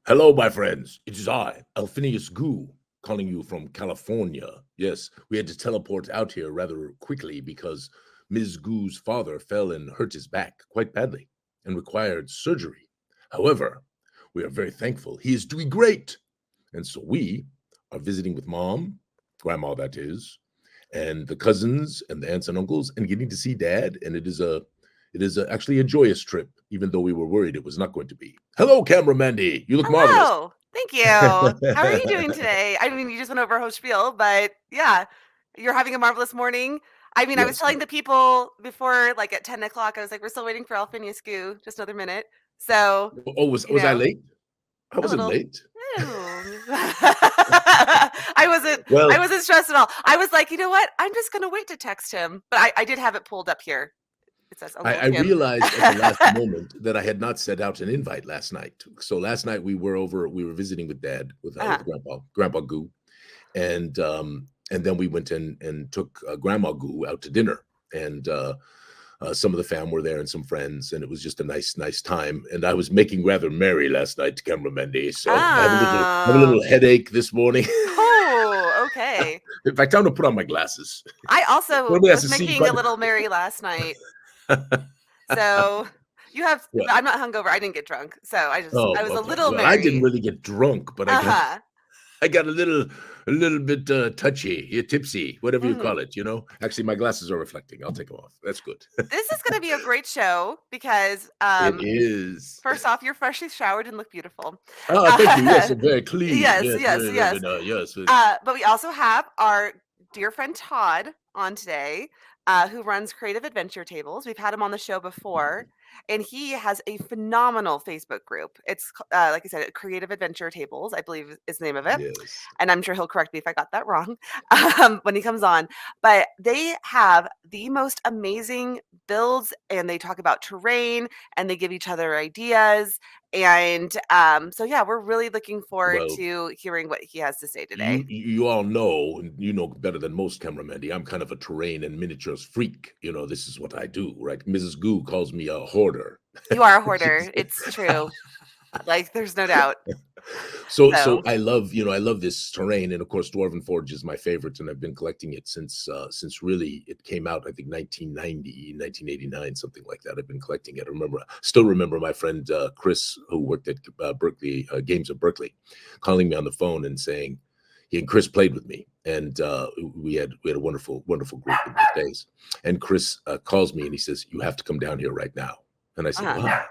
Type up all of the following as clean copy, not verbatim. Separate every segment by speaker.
Speaker 1: Hello, my friends. It is I, Alphinius Goo, calling you from California. Yes, we had to teleport out here rather quickly because Ms. Goo's father fell and hurt his back quite badly and required surgery. However, we are very thankful. He is doing great. And so we are visiting with mom, grandma, that is, and the cousins and the aunts and uncles, and getting to see dad. And actually a joyous trip, even though we were worried it was not going to be. Hello, camera Mandy. You look marvelous.
Speaker 2: Hello. Thank you. How are you doing today? I mean, you just went over a whole spiel, but yeah, you're having a marvelous morning. I mean, I was
Speaker 1: Yes.
Speaker 2: telling the people before, like at 10 o'clock, I was like, we're still waiting for Alphinius Goo. Just another minute. So,
Speaker 1: Oh, was
Speaker 2: you
Speaker 1: was I
Speaker 2: know,
Speaker 1: late? I
Speaker 2: a
Speaker 1: wasn't
Speaker 2: little.
Speaker 1: late.
Speaker 2: I wasn't. I
Speaker 1: Well,
Speaker 2: wasn't stressed at all. I was like, you know what? I'm just gonna wait to text him. But I did have it pulled up here. It says Uncle
Speaker 1: I
Speaker 2: Kim.
Speaker 1: realized at the last moment that I had not sent out an invite last night. So last night we were visiting with Dad, with Grandpa Goo, and then we went and took Grandma Goo out to dinner, and some of the fam were there and some friends, and it was just a nice time. And I was making rather merry last night, Camera Mendy. So I have a little headache this morning.
Speaker 2: Oh, okay.
Speaker 1: In fact, I'm gonna put on my glasses.
Speaker 2: I also
Speaker 1: Nobody has
Speaker 2: was
Speaker 1: to see
Speaker 2: making
Speaker 1: quite
Speaker 2: a little merry last night. So you have.
Speaker 1: What?
Speaker 2: I'm not hungover. I didn't get drunk, so I
Speaker 1: Oh,
Speaker 2: was a
Speaker 1: okay.
Speaker 2: little
Speaker 1: Well, I didn't
Speaker 2: merry.
Speaker 1: really get drunk, but
Speaker 2: Uh-huh.
Speaker 1: I got a little bit touchy, tipsy, whatever you call
Speaker 2: Mhm.
Speaker 1: it. Actually, my glasses are reflecting. I'll take them off. That's good.
Speaker 2: This is gonna be a great show because,
Speaker 1: It is.
Speaker 2: first off, you're freshly showered and look beautiful.
Speaker 1: Ah, thank you. Yes, very clean.
Speaker 2: Yes,
Speaker 1: Yes,
Speaker 2: yes,
Speaker 1: very
Speaker 2: yes.
Speaker 1: nice. Yes.
Speaker 2: But we also have our dear friend Todd on today, who runs Creative Adventure Tables. We've had him on the show before, and he has a phenomenal Facebook group. It's like I said, Creative Adventure Tables, I believe is the name of it.
Speaker 1: Yes.
Speaker 2: And I'm sure he'll correct me if I got that wrong when he comes on. But they have the most amazing builds, and they talk about terrain, and they give each other ideas. And so, yeah, we're really looking forward
Speaker 1: Well,
Speaker 2: to hearing what he has to say today.
Speaker 1: you all know, and you know better than most, cameramen. I'm kind of a terrain and miniatures freak. This is what I do, right? Mrs. Goo calls me a hoarder.
Speaker 2: You are a hoarder. It's true. Like, there's no doubt.
Speaker 1: So
Speaker 2: So,
Speaker 1: I love this terrain, and of course Dwarven Forge is my favorite, and I've been collecting it since really it came out. I think 1990, 1989, something like that. I've been collecting it. Still remember my friend Chris, who worked at Berkeley Games of Berkeley, calling me on the phone and saying he and Chris played with me, and we had a wonderful group in those days. And Chris calls me and he says, "You have to come down here right now." And I said, "Why?"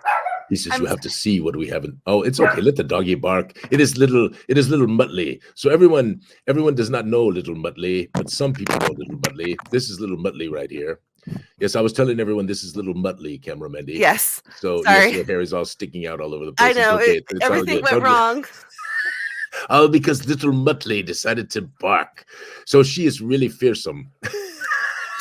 Speaker 1: He says,
Speaker 2: I'm
Speaker 1: "You have to see what we haven't." Oh, it's okay. Let the doggy bark. It is little Muttley. So everyone does not know little Muttley, but some people know little Muttley. This is little Muttley right here. Yes, I was telling everyone this is little Muttley, Camera Mendy.
Speaker 2: yes.
Speaker 1: So yes,
Speaker 2: Sorry.
Speaker 1: your hair is all sticking out all over the
Speaker 2: I
Speaker 1: place. It's
Speaker 2: know
Speaker 1: okay. It's all
Speaker 2: everything
Speaker 1: good.
Speaker 2: went wrong.
Speaker 1: Oh, because little Muttley decided to bark. So she is really fearsome.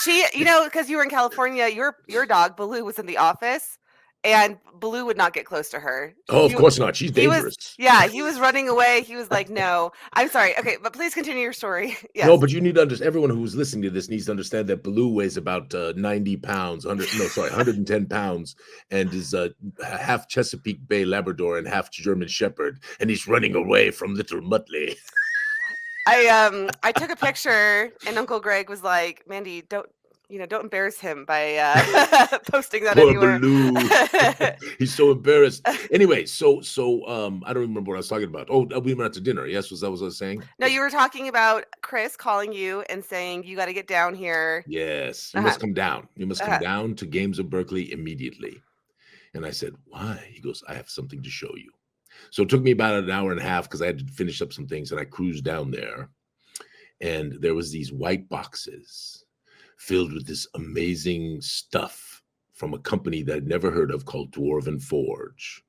Speaker 2: She, because you were in California, your dog Baloo was in the office, and Baloo would not get close to her.
Speaker 1: Oh, of course not. She's
Speaker 2: He was,
Speaker 1: dangerous.
Speaker 2: yeah, he was running away. He was like, "No, I'm sorry." Okay, but please continue your story.
Speaker 1: No,
Speaker 2: Yes.
Speaker 1: but you need to understand. Everyone who's listening to this needs to understand that Baloo weighs about 90 pounds, 110 pounds, and is half Chesapeake Bay Labrador and half German Shepherd, and he's running away from little Muttley.
Speaker 2: I took a picture, and Uncle Greg was like, "Mandy, don't embarrass him by posting that
Speaker 1: Poor
Speaker 2: anywhere."
Speaker 1: Baloo. He's so embarrassed. Anyway, so I don't remember what I was talking about. Oh, we went out to dinner. Yes, was that what I was saying?
Speaker 2: No, you were talking about Chris calling you and saying you got to get down here.
Speaker 1: Yes, you
Speaker 2: Uh-huh.
Speaker 1: must come down. You must come down to Games of Berkeley immediately. And I said, "Why?" He goes, "I have something to show you." So it took me about an hour and a half because I had to finish up some things, and I cruised down there, and there was these white boxes filled with this amazing stuff from a company that I'd never heard of called Dwarven Forge.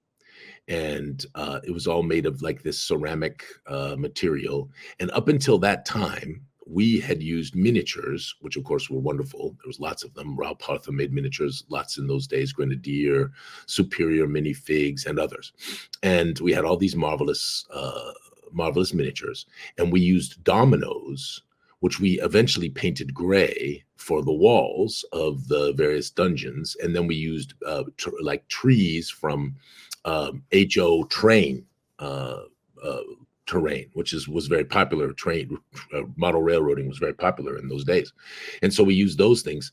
Speaker 1: And it was all made of like this ceramic material. And up until that time, we had used miniatures, which of course were wonderful. There was lots of them. Ralph Hartham made miniatures, lots in those days, Grenadier, Superior Minifigs, and others. And we had all these marvelous miniatures. And we used dominoes, which we eventually painted gray for the walls of the various dungeons. And then we used like trees from HO Train, terrain, which was very popular. Model railroading was very popular in those days, and so we used those things.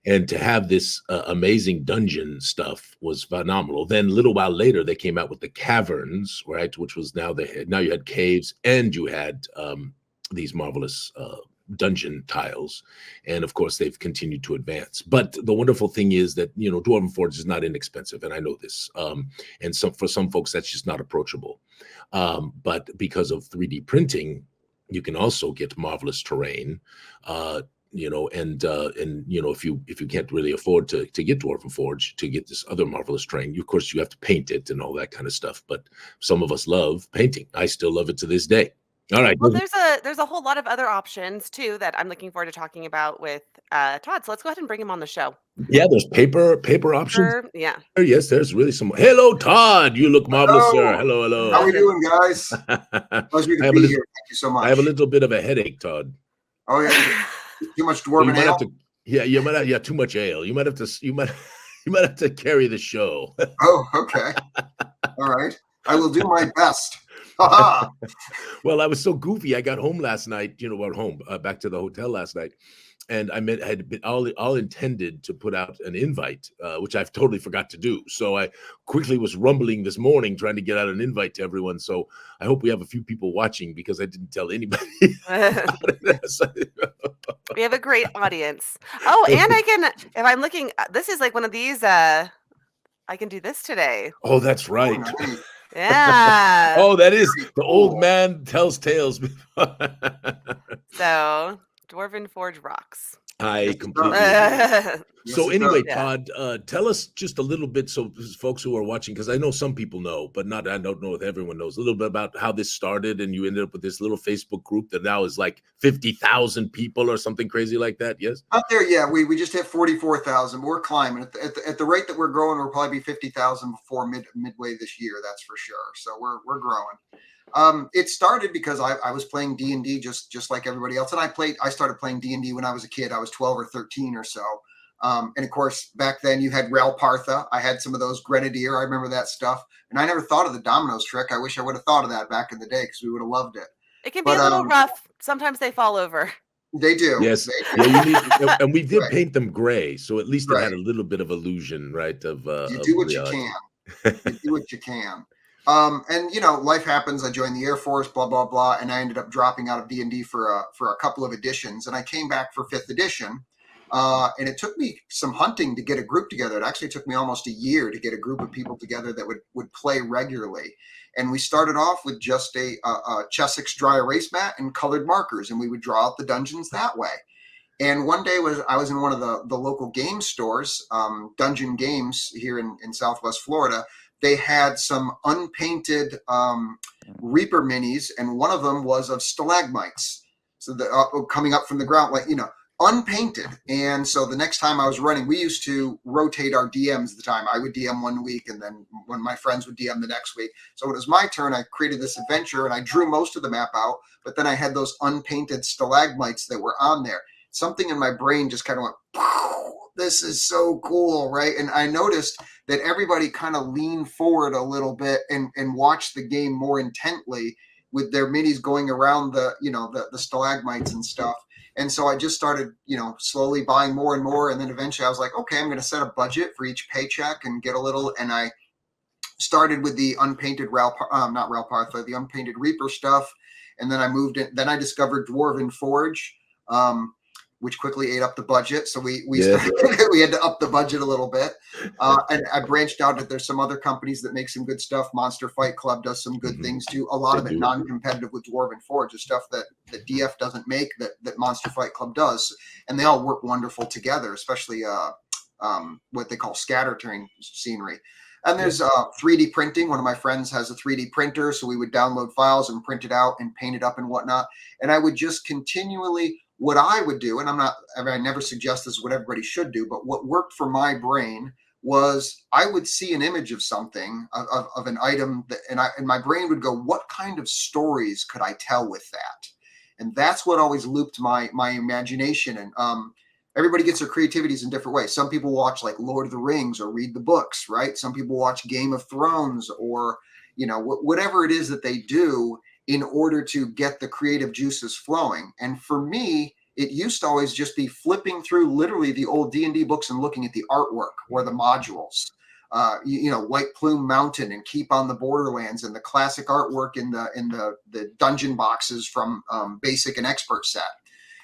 Speaker 1: And to have this amazing dungeon stuff was phenomenal. Then a little while later, they came out with the caverns, right? Which was now you had caves and you had these marvelous dungeon tiles. And of course, they've continued to advance. But the wonderful thing is that, Dwarven Forge is not inexpensive. And I know this. And for some folks, that's just not approachable. But because of 3D printing, you can also get marvelous terrain. If you can't really afford to get Dwarven Forge, to get this other marvelous terrain, of course you have to paint it and all that kind of stuff. But some of us love painting. I still love it to this day. All right.
Speaker 2: Well, there's a whole lot of other options too that I'm looking forward to talking about with Todd. So let's go ahead and bring him on the show.
Speaker 1: Yeah, there's paper options.
Speaker 2: Yeah.
Speaker 1: Yes, there's really some. Hello, Todd. You look marvelous, sir. Hello.
Speaker 3: How are we doing, guys? Pleasure to be here. Thank you so much.
Speaker 1: I have a little bit of a headache, Todd.
Speaker 3: Oh yeah, too much dwarven ale.
Speaker 1: You might have too much ale. You might have to carry the show.
Speaker 3: Oh, okay. All right. I will do my best.
Speaker 1: Well, I was so goofy. I got home last night, back to the hotel last night. And I had been all intended to put out an invite, which I've totally forgot to do. So I quickly was rumbling this morning trying to get out an invite to everyone. So I hope we have a few people watching because I didn't tell anybody.
Speaker 2: We have a great audience. Oh, and if I'm looking, this is like one of these, I can do this today.
Speaker 1: Oh, that's right.
Speaker 2: Yeah.
Speaker 1: Oh, that is the old man tells tales.
Speaker 2: So Dwarven Forge rocks.
Speaker 1: I completely agree. So anyway, Todd, tell us just a little bit, so folks who are watching, because I know some people know, but I don't know if everyone knows, a little bit about how this started, and you ended up with this little Facebook group that now is like 50,000 people or something crazy like that. Yes,
Speaker 3: out there, yeah. We just hit 44,000. We're climbing at the rate that we're growing. We'll probably be 50,000 before midway this year. That's for sure. So we're growing. It started because I was playing D&D just like everybody else, and I started playing D&D when I was a kid. I was 12 or 13 or so. And of course, back then you had Rail Partha. I had some of those Grenadier. I remember that stuff. And I never thought of the dominoes trick. I wish I would have thought of that back in the day because we would have loved it.
Speaker 2: It can be a little rough. Sometimes they fall over.
Speaker 3: They do.
Speaker 1: Yes.
Speaker 3: They do.
Speaker 1: Yeah, and we did paint them gray. So at least it had a little bit of illusion, right?
Speaker 3: You do what you can. You do what you can. And life happens. I joined the Air Force, blah blah blah, and I ended up dropping out of D&D for a couple of editions, and I came back for 5th edition. And it took me some hunting to get a group together. It actually took me almost a year to get a group of people together that would play regularly. And we started off with just a Chessex dry erase mat and colored markers, and we would draw out the dungeons that way. And one day I was in one of the local game stores, Dungeon Games here in Southwest Florida. They had some unpainted Reaper minis, and one of them was of stalagmites. So coming up from the ground, unpainted. And so the next time I was running, we used to rotate our DMs at the time. I would DM one week, and then one of my friends would DM the next week. So when it was my turn, I created this adventure, and I drew most of the map out, but then I had those unpainted stalagmites that were on there. Something in my brain just kind of went, this is so cool, right? And I noticed that everybody kind of leaned forward a little bit and watched the game more intently with their minis going around the stalagmites and stuff. And so I just started, slowly buying more and more. And then eventually I was like, okay, I'm going to set a budget for each paycheck and get a little. And I started with the unpainted the unpainted Reaper stuff. And then I moved in. Then I discovered Dwarven Forge, which quickly ate up the budget. So we had to up the budget a little bit. And I branched out that there's some other companies that make some good stuff. Monster Fight Club does some good things too. A lot of it non-competitive with Dwarven Forge is stuff that DF doesn't make that Monster Fight Club does. And they all work wonderful together, especially what they call scatter terrain scenery. And there's 3D printing. One of my friends has a 3D printer. So we would download files and print it out and paint it up and whatnot. And I would just continually, what I would do, and I never suggest this is what everybody should do, but what worked for my brain was I would see an image of something, of an item, and my brain would go, what kind of stories could I tell with that? And that's what always looped my imagination. And everybody gets their creativities in different ways. Some people watch like Lord of the Rings or read the books, right? Some people watch Game of Thrones or whatever it is that they do in order to get the creative juices flowing. And for me, it used to always just be flipping through literally the old D&D books and looking at the artwork or the modules. White Plume Mountain and Keep on the Borderlands and the classic artwork in the dungeon boxes from basic and expert set.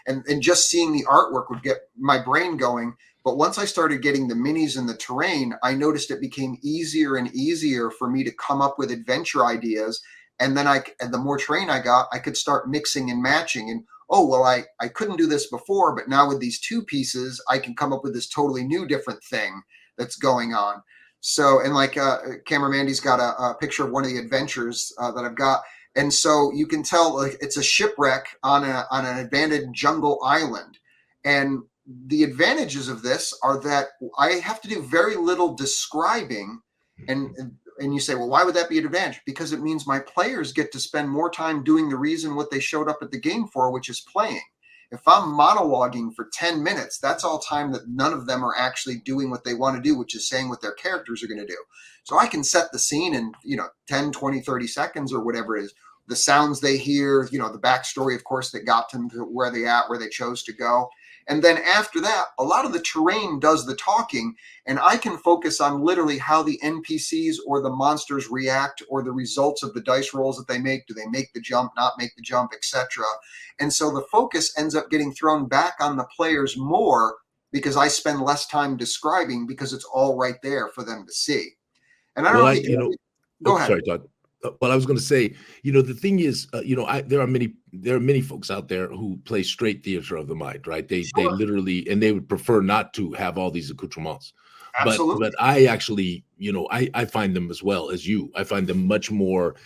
Speaker 3: And just seeing the artwork would get my brain going. But once I started getting the minis and the terrain, I noticed it became easier and easier for me to come up with adventure ideas. And then the more terrain I got, I could start mixing and matching. And I couldn't do this before, but now with these 2 pieces, I can come up with this totally new different thing that's going on. So, and like Camera Mandy's got a picture of one of the adventures that I've got. And so you can tell like it's a shipwreck on an abandoned jungle island. And the advantages of this are that I have to do very little describing. And you say, well, why would that be an advantage? Because it means my players get to spend more time doing the reason what they showed up at the game for, which is playing. If I'm monologuing for 10 minutes, that's all time that none of them are actually doing what they want to do, which is saying what their characters are going to do. So I can set the scene in, 10, 20, 30 seconds or whatever it is. The sounds they hear, the backstory, of course, that got them to where they chose to go. And then after that, a lot of the terrain does the talking, and I can focus on literally how the NPCs or the monsters react or the results of the dice rolls that they make. Do they make the jump, not make the jump, etc.? And so the focus ends up getting thrown back on the players more because I spend less time describing because it's all right there for them to see. And I don't know. Go ahead.
Speaker 1: Sorry, Todd. Well, I was going to say, the thing is, there are many folks out there who play straight theater of the mind, right? They literally, and they would prefer not to have all these accoutrements.
Speaker 3: Absolutely.
Speaker 1: But I actually, I find them as well as you. I find them much more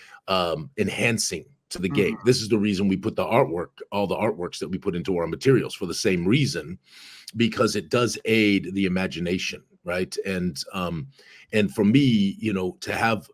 Speaker 1: enhancing to the game. This is the reason we put all the artworks that we put into our materials for the same reason, because it does aid the imagination, right? And for me, to have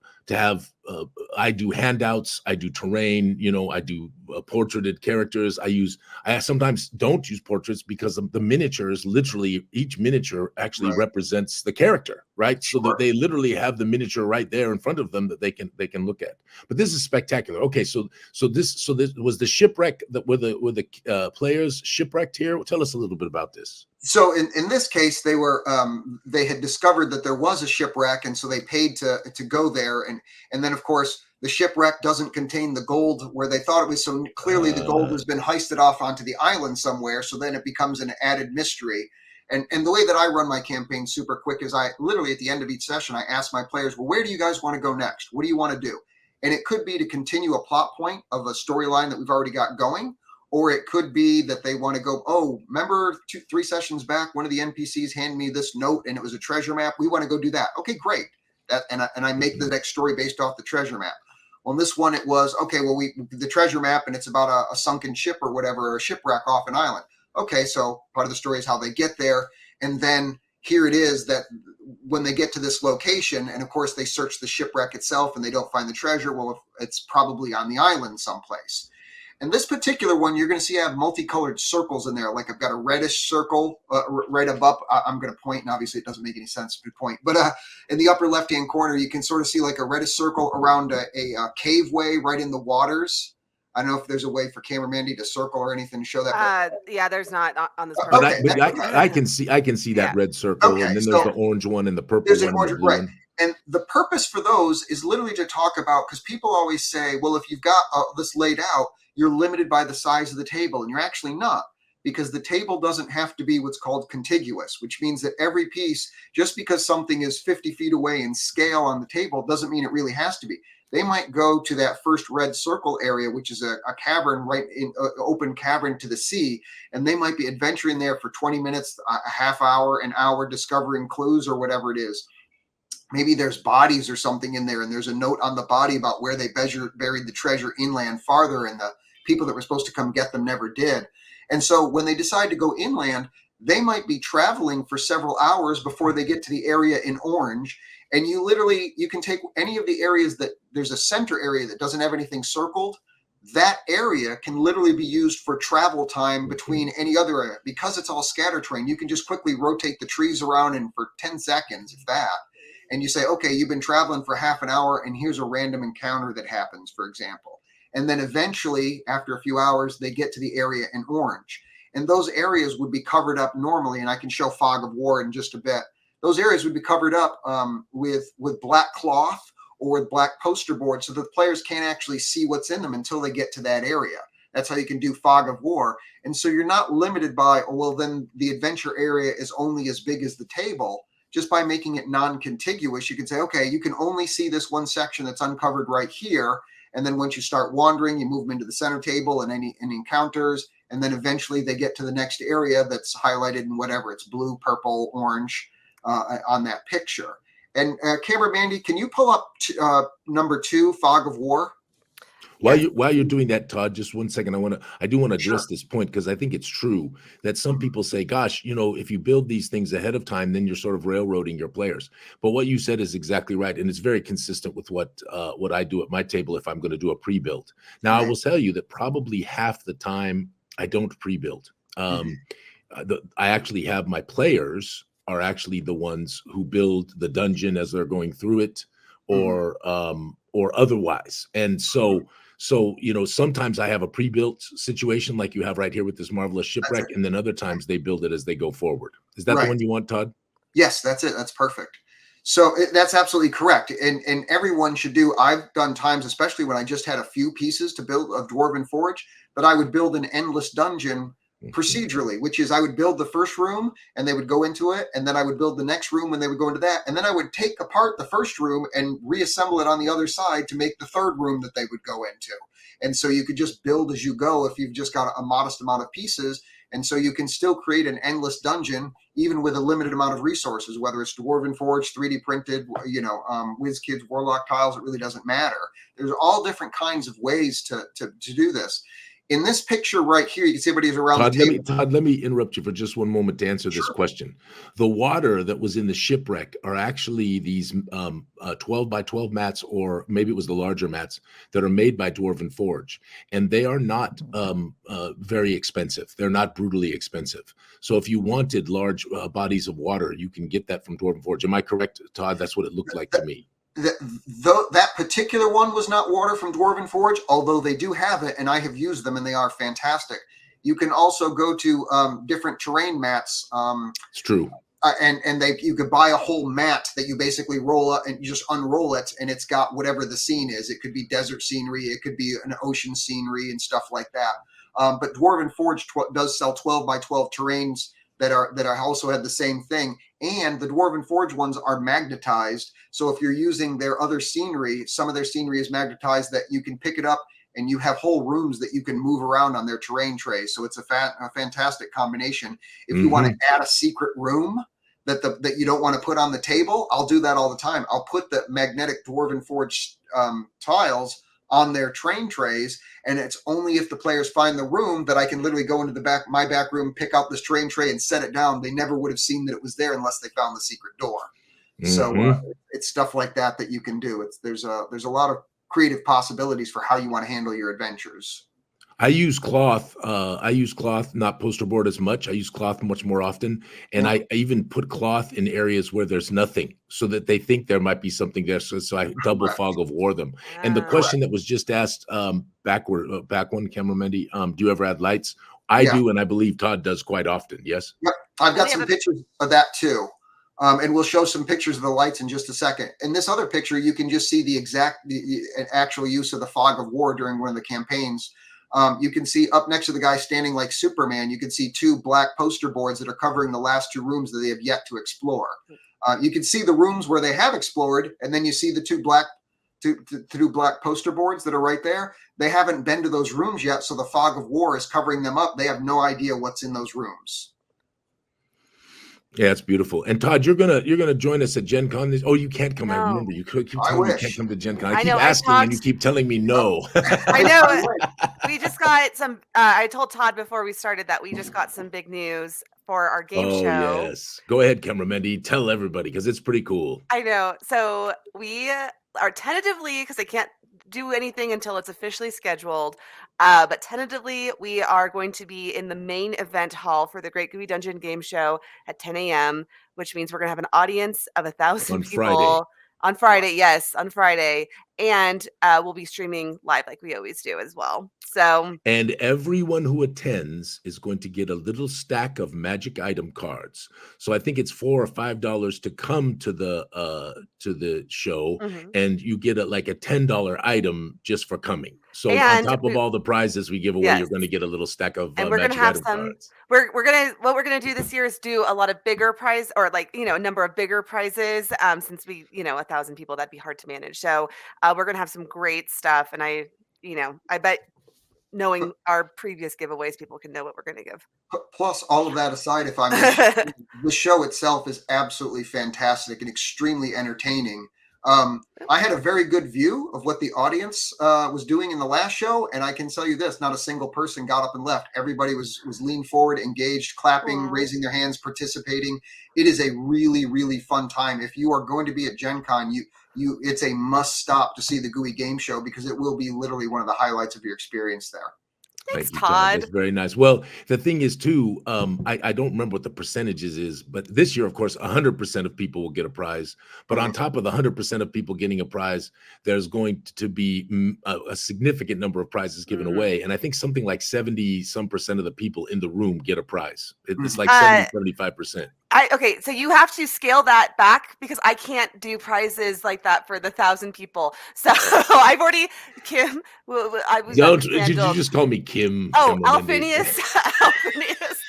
Speaker 1: I do handouts, I do terrain, I do portraited characters. I sometimes don't use portraits because of the miniatures. Literally, each miniature actually represents the character, right? So that they literally have the miniature right there in front of them that they can look at. But this is spectacular. Okay, so this was the shipwreck that were the players shipwrecked here. Tell us a little bit about this.
Speaker 3: So in this case, they had discovered that there was a shipwreck, and so they paid to go there, and then of course the shipwreck doesn't contain the gold where they thought it was. So clearly the gold has been heisted off onto the island somewhere. So then it becomes an added mystery. And the way that I run my campaign super quick is I literally at the end of each session I ask my players, well, where do you guys want to go next? What do you want to do? And it could be to continue a plot point of a storyline that we've already got going. Or it could be that they want to go, oh, remember 3 sessions back, one of the NPCs handed me this note and it was a treasure map. We want to go do that. Okay, great. And I make the next story based off the treasure map. Well, in this one, it was, okay, well, the treasure map and it's about a sunken ship or whatever, or a shipwreck off an island. Okay, so part of the story is how they get there. And then here it is that when they get to this location, and of course they search the shipwreck itself and they don't find the treasure. Well, it's probably on the island someplace. And this particular one, you're going to see I have multicolored circles in there. Like I've got a reddish circle right above. I'm going to point, and obviously it doesn't make any sense to point. But in the upper left-hand corner, you can sort of see like a reddish circle around a caveway right in the waters. I don't know if there's a way for Camera Mandy to circle or anything to show that.
Speaker 2: Yeah, there's not on this.
Speaker 1: Okay, I can see that red circle, and then there's the orange one and the purple one.
Speaker 3: There's an orange, right. And the purpose for those is literally to talk about, because people always say, well, if you've got this laid out, you're limited by the size of the table, and you're actually not, because the table doesn't have to be what's called contiguous, which means that every piece, just because something is 50 feet away in scale on the table, doesn't mean it really has to be. They might go to that first red circle area, which is a cavern, right in open cavern to the sea, and they might be adventuring there for 20 minutes, a half hour, an hour, discovering clues or whatever it is. Maybe there's bodies or something in there, and there's a note on the body about where they buried the treasure inland farther, and the people that were supposed to come get them never did. And so when they decide to go inland, they might be traveling for several hours before they get to the area in orange. And you can take any of the areas that there's a center area that doesn't have anything circled. That area can literally be used for travel time between any other area. Because it's all scatter terrain, you can just quickly rotate the trees around and for 10 seconds, if that. and you say, okay, you've been traveling for half an hour, and here's a random encounter that happens, for example. And then eventually, after a few hours, they get to the area in orange. And those areas would be covered up normally, and I can show Fog of War in just a bit. Those areas would be covered up with black cloth or with black poster boards so that the players can't actually see what's in them until they get to that area. That's how you can do Fog of War. And so you're not limited by, oh, well, then the adventure area is only as big as the table. Just by making it non-contiguous, you can say, okay, you can only see this one section that's uncovered right here. And then once you start wandering, you move them into the center table and any encounters. And then eventually they get to the next area that's highlighted in whatever. It's blue, purple, orange on that picture. And Camera Mandy, can you pull up number 2, Fog of War?
Speaker 1: While you're doing that, Todd, just 1 second. I do want to address
Speaker 3: Sure.
Speaker 1: this point because I think it's true that some people say, gosh, if you build these things ahead of time, then you're sort of railroading your players. But what you said is exactly right. And it's very consistent with what I do at my table if I'm going to do a pre-build. Now, I will tell you that probably half the time I don't pre-build. I actually have my players are actually the ones who build the dungeon as they're going through it or otherwise. And so sometimes I have a pre-built situation like you have right here with this marvelous shipwreck, and then other times they build it as they go forward. Is that the one you want, Todd?
Speaker 3: Yes, that's it. That's perfect. So that's absolutely correct. And everyone should do, I've done times, especially when I just had a few pieces to build of Dwarven Forge, that I would build an endless dungeon procedurally, which is I would build the first room and they would go into it, and then I would build the next room when they would go into that, and then I would take apart the first room and reassemble it on the other side to make the third room that they would go into. And so you could just build as you go if you've just got a modest amount of pieces. And so you can still create an endless dungeon even with a limited amount of resources, whether it's Dwarven Forge, 3D printed, WizKids, Warlock tiles, it really doesn't matter. There's all different kinds of ways to do this. In this picture right here, you can see everybody's around the table.
Speaker 1: Todd, let me interrupt you for just one moment to answer this question. The water that was in the shipwreck are actually these 12 by 12 mats, or maybe it was the larger mats that are made by Dwarven Forge. And they are not very expensive. They're not brutally expensive. So if you wanted large bodies of water, you can get that from Dwarven Forge. Am I correct, Todd? That's what it looked like to me.
Speaker 3: That particular one was not water from Dwarven Forge, although they do have it, and I have used them, and they are fantastic. You can also go to different terrain mats.
Speaker 1: It's true.
Speaker 3: And you could buy a whole mat that you basically roll up and you just unroll it, and it's got whatever the scene is. It could be desert scenery, it could be an ocean scenery and stuff like that. But Dwarven Forge does sell 12 by 12 terrains that are also have the same thing. And the Dwarven Forge ones are magnetized. So if you're using their other scenery, some of their scenery is magnetized that you can pick it up, and you have whole rooms that you can move around on their terrain trays. So it's a fantastic combination. If you want to add a secret room that you don't want to put on the table, I'll do that all the time. I'll put the magnetic Dwarven Forge tiles on their train trays, and it's only if the players find the room that I can literally go into my back room, pick out this train tray and set it down. They never would have seen that it was there unless they found the secret door. So it's stuff like that you can do. There's a lot of creative possibilities for how you want to handle your adventures.
Speaker 1: I use cloth. Not poster board as much. I use cloth much more often. And I even put cloth in areas where there's nothing so that they think there might be something there. So I double Fog of War them. And the question that was just asked back one, Camera Mandy, do you ever add lights? I do, and I believe Todd does quite often. Yes?
Speaker 3: Yep. I've got some pictures of that too. And we'll show some pictures of the lights in just a second. In this other picture, you can just see the actual use of the Fog of War during one of the campaigns. You can see up next to the guy standing like Superman, you can see 2 black poster boards that are covering the last 2 rooms that they have yet to explore. You can see the rooms where they have explored, and then you see the 2 black poster boards that are right there. They haven't been to those rooms yet, so the Fog of War is covering them up. They have no idea what's in those rooms.
Speaker 1: Yeah, it's beautiful. And Todd, you're gonna join us at Gen Con. Oh, you can't come. No. I remember you keep telling me you can't come to Gen Con. I keep asking and you keep telling me no.
Speaker 2: I know. We just got some. I told Todd before we started that we just got some big news for our game show.
Speaker 1: Oh yes, go ahead, Camera Mandy. Tell everybody because it's pretty cool.
Speaker 2: I know. So we are tentatively, because I can't do anything until it's officially scheduled. But tentatively, we are going to be in the main event hall for the Great Gooey Dungeon Game Show at 10 a.m., which means we're going to have an audience of 1,000
Speaker 1: On
Speaker 2: people
Speaker 1: Friday.
Speaker 2: on Friday. Yes, on Friday. And we'll be streaming live like we always do as well. So,
Speaker 1: And everyone who attends is going to get a little stack of magic item cards. So I think it's $4 or $5 to come to the show,
Speaker 2: mhm.
Speaker 1: and you get like a $10 item just for coming. So on
Speaker 2: And
Speaker 1: top of all the prizes we give away,
Speaker 2: yes.
Speaker 1: you're going to get a little stack of
Speaker 2: And we're gonna
Speaker 1: magic
Speaker 2: have
Speaker 1: item
Speaker 2: some.
Speaker 1: cards.
Speaker 2: What we're gonna do this year is do a lot of bigger prize, or like a number of bigger prizes. Since we 1,000 people, that'd be hard to manage. So we're gonna have some great stuff, and I bet knowing our previous giveaways, people can know what we're gonna give.
Speaker 3: Plus, all of that aside, if I may, the show itself is absolutely fantastic and extremely entertaining. I had a very good view of what the audience was doing in the last show, and I can tell you this: not a single person got up and left. Everybody was leaned forward, engaged, clapping,
Speaker 2: Aw.
Speaker 3: raising their hands, participating. It is a really, really fun time. If you are going to be at Gen Con, it's a must stop to see the Gooey Game Show, because it will be literally one of the highlights of your experience there.
Speaker 2: Thanks,
Speaker 1: Thank you,
Speaker 2: Todd.
Speaker 1: That's very nice. Well, the thing is too, I don't remember what the percentages is, but this year, of course, 100% of people will get a prize. But on top of the 100% of people getting a prize, there's going to be a significant number of prizes given away. And I think something like 70% of the people in the room get a prize. It's like 75%.
Speaker 2: Okay, so you have to scale that back, because I can't do prizes like that for the 1,000 people. So I've already Kim.
Speaker 1: Did you just call me Kim?
Speaker 2: Oh, Alphinius. Alphinius.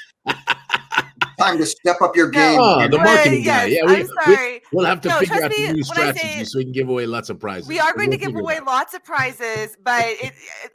Speaker 3: Time to step up your game.
Speaker 1: The marketing guy.
Speaker 2: Yes,
Speaker 1: Yeah,
Speaker 2: I'm sorry.
Speaker 1: We'll have to figure out the new
Speaker 2: when I
Speaker 1: strategy
Speaker 2: say-
Speaker 1: so we can give away lots of prizes.
Speaker 2: We are going to
Speaker 1: We'll
Speaker 2: give
Speaker 1: figure it
Speaker 2: away
Speaker 1: out.
Speaker 2: lots of prizes, but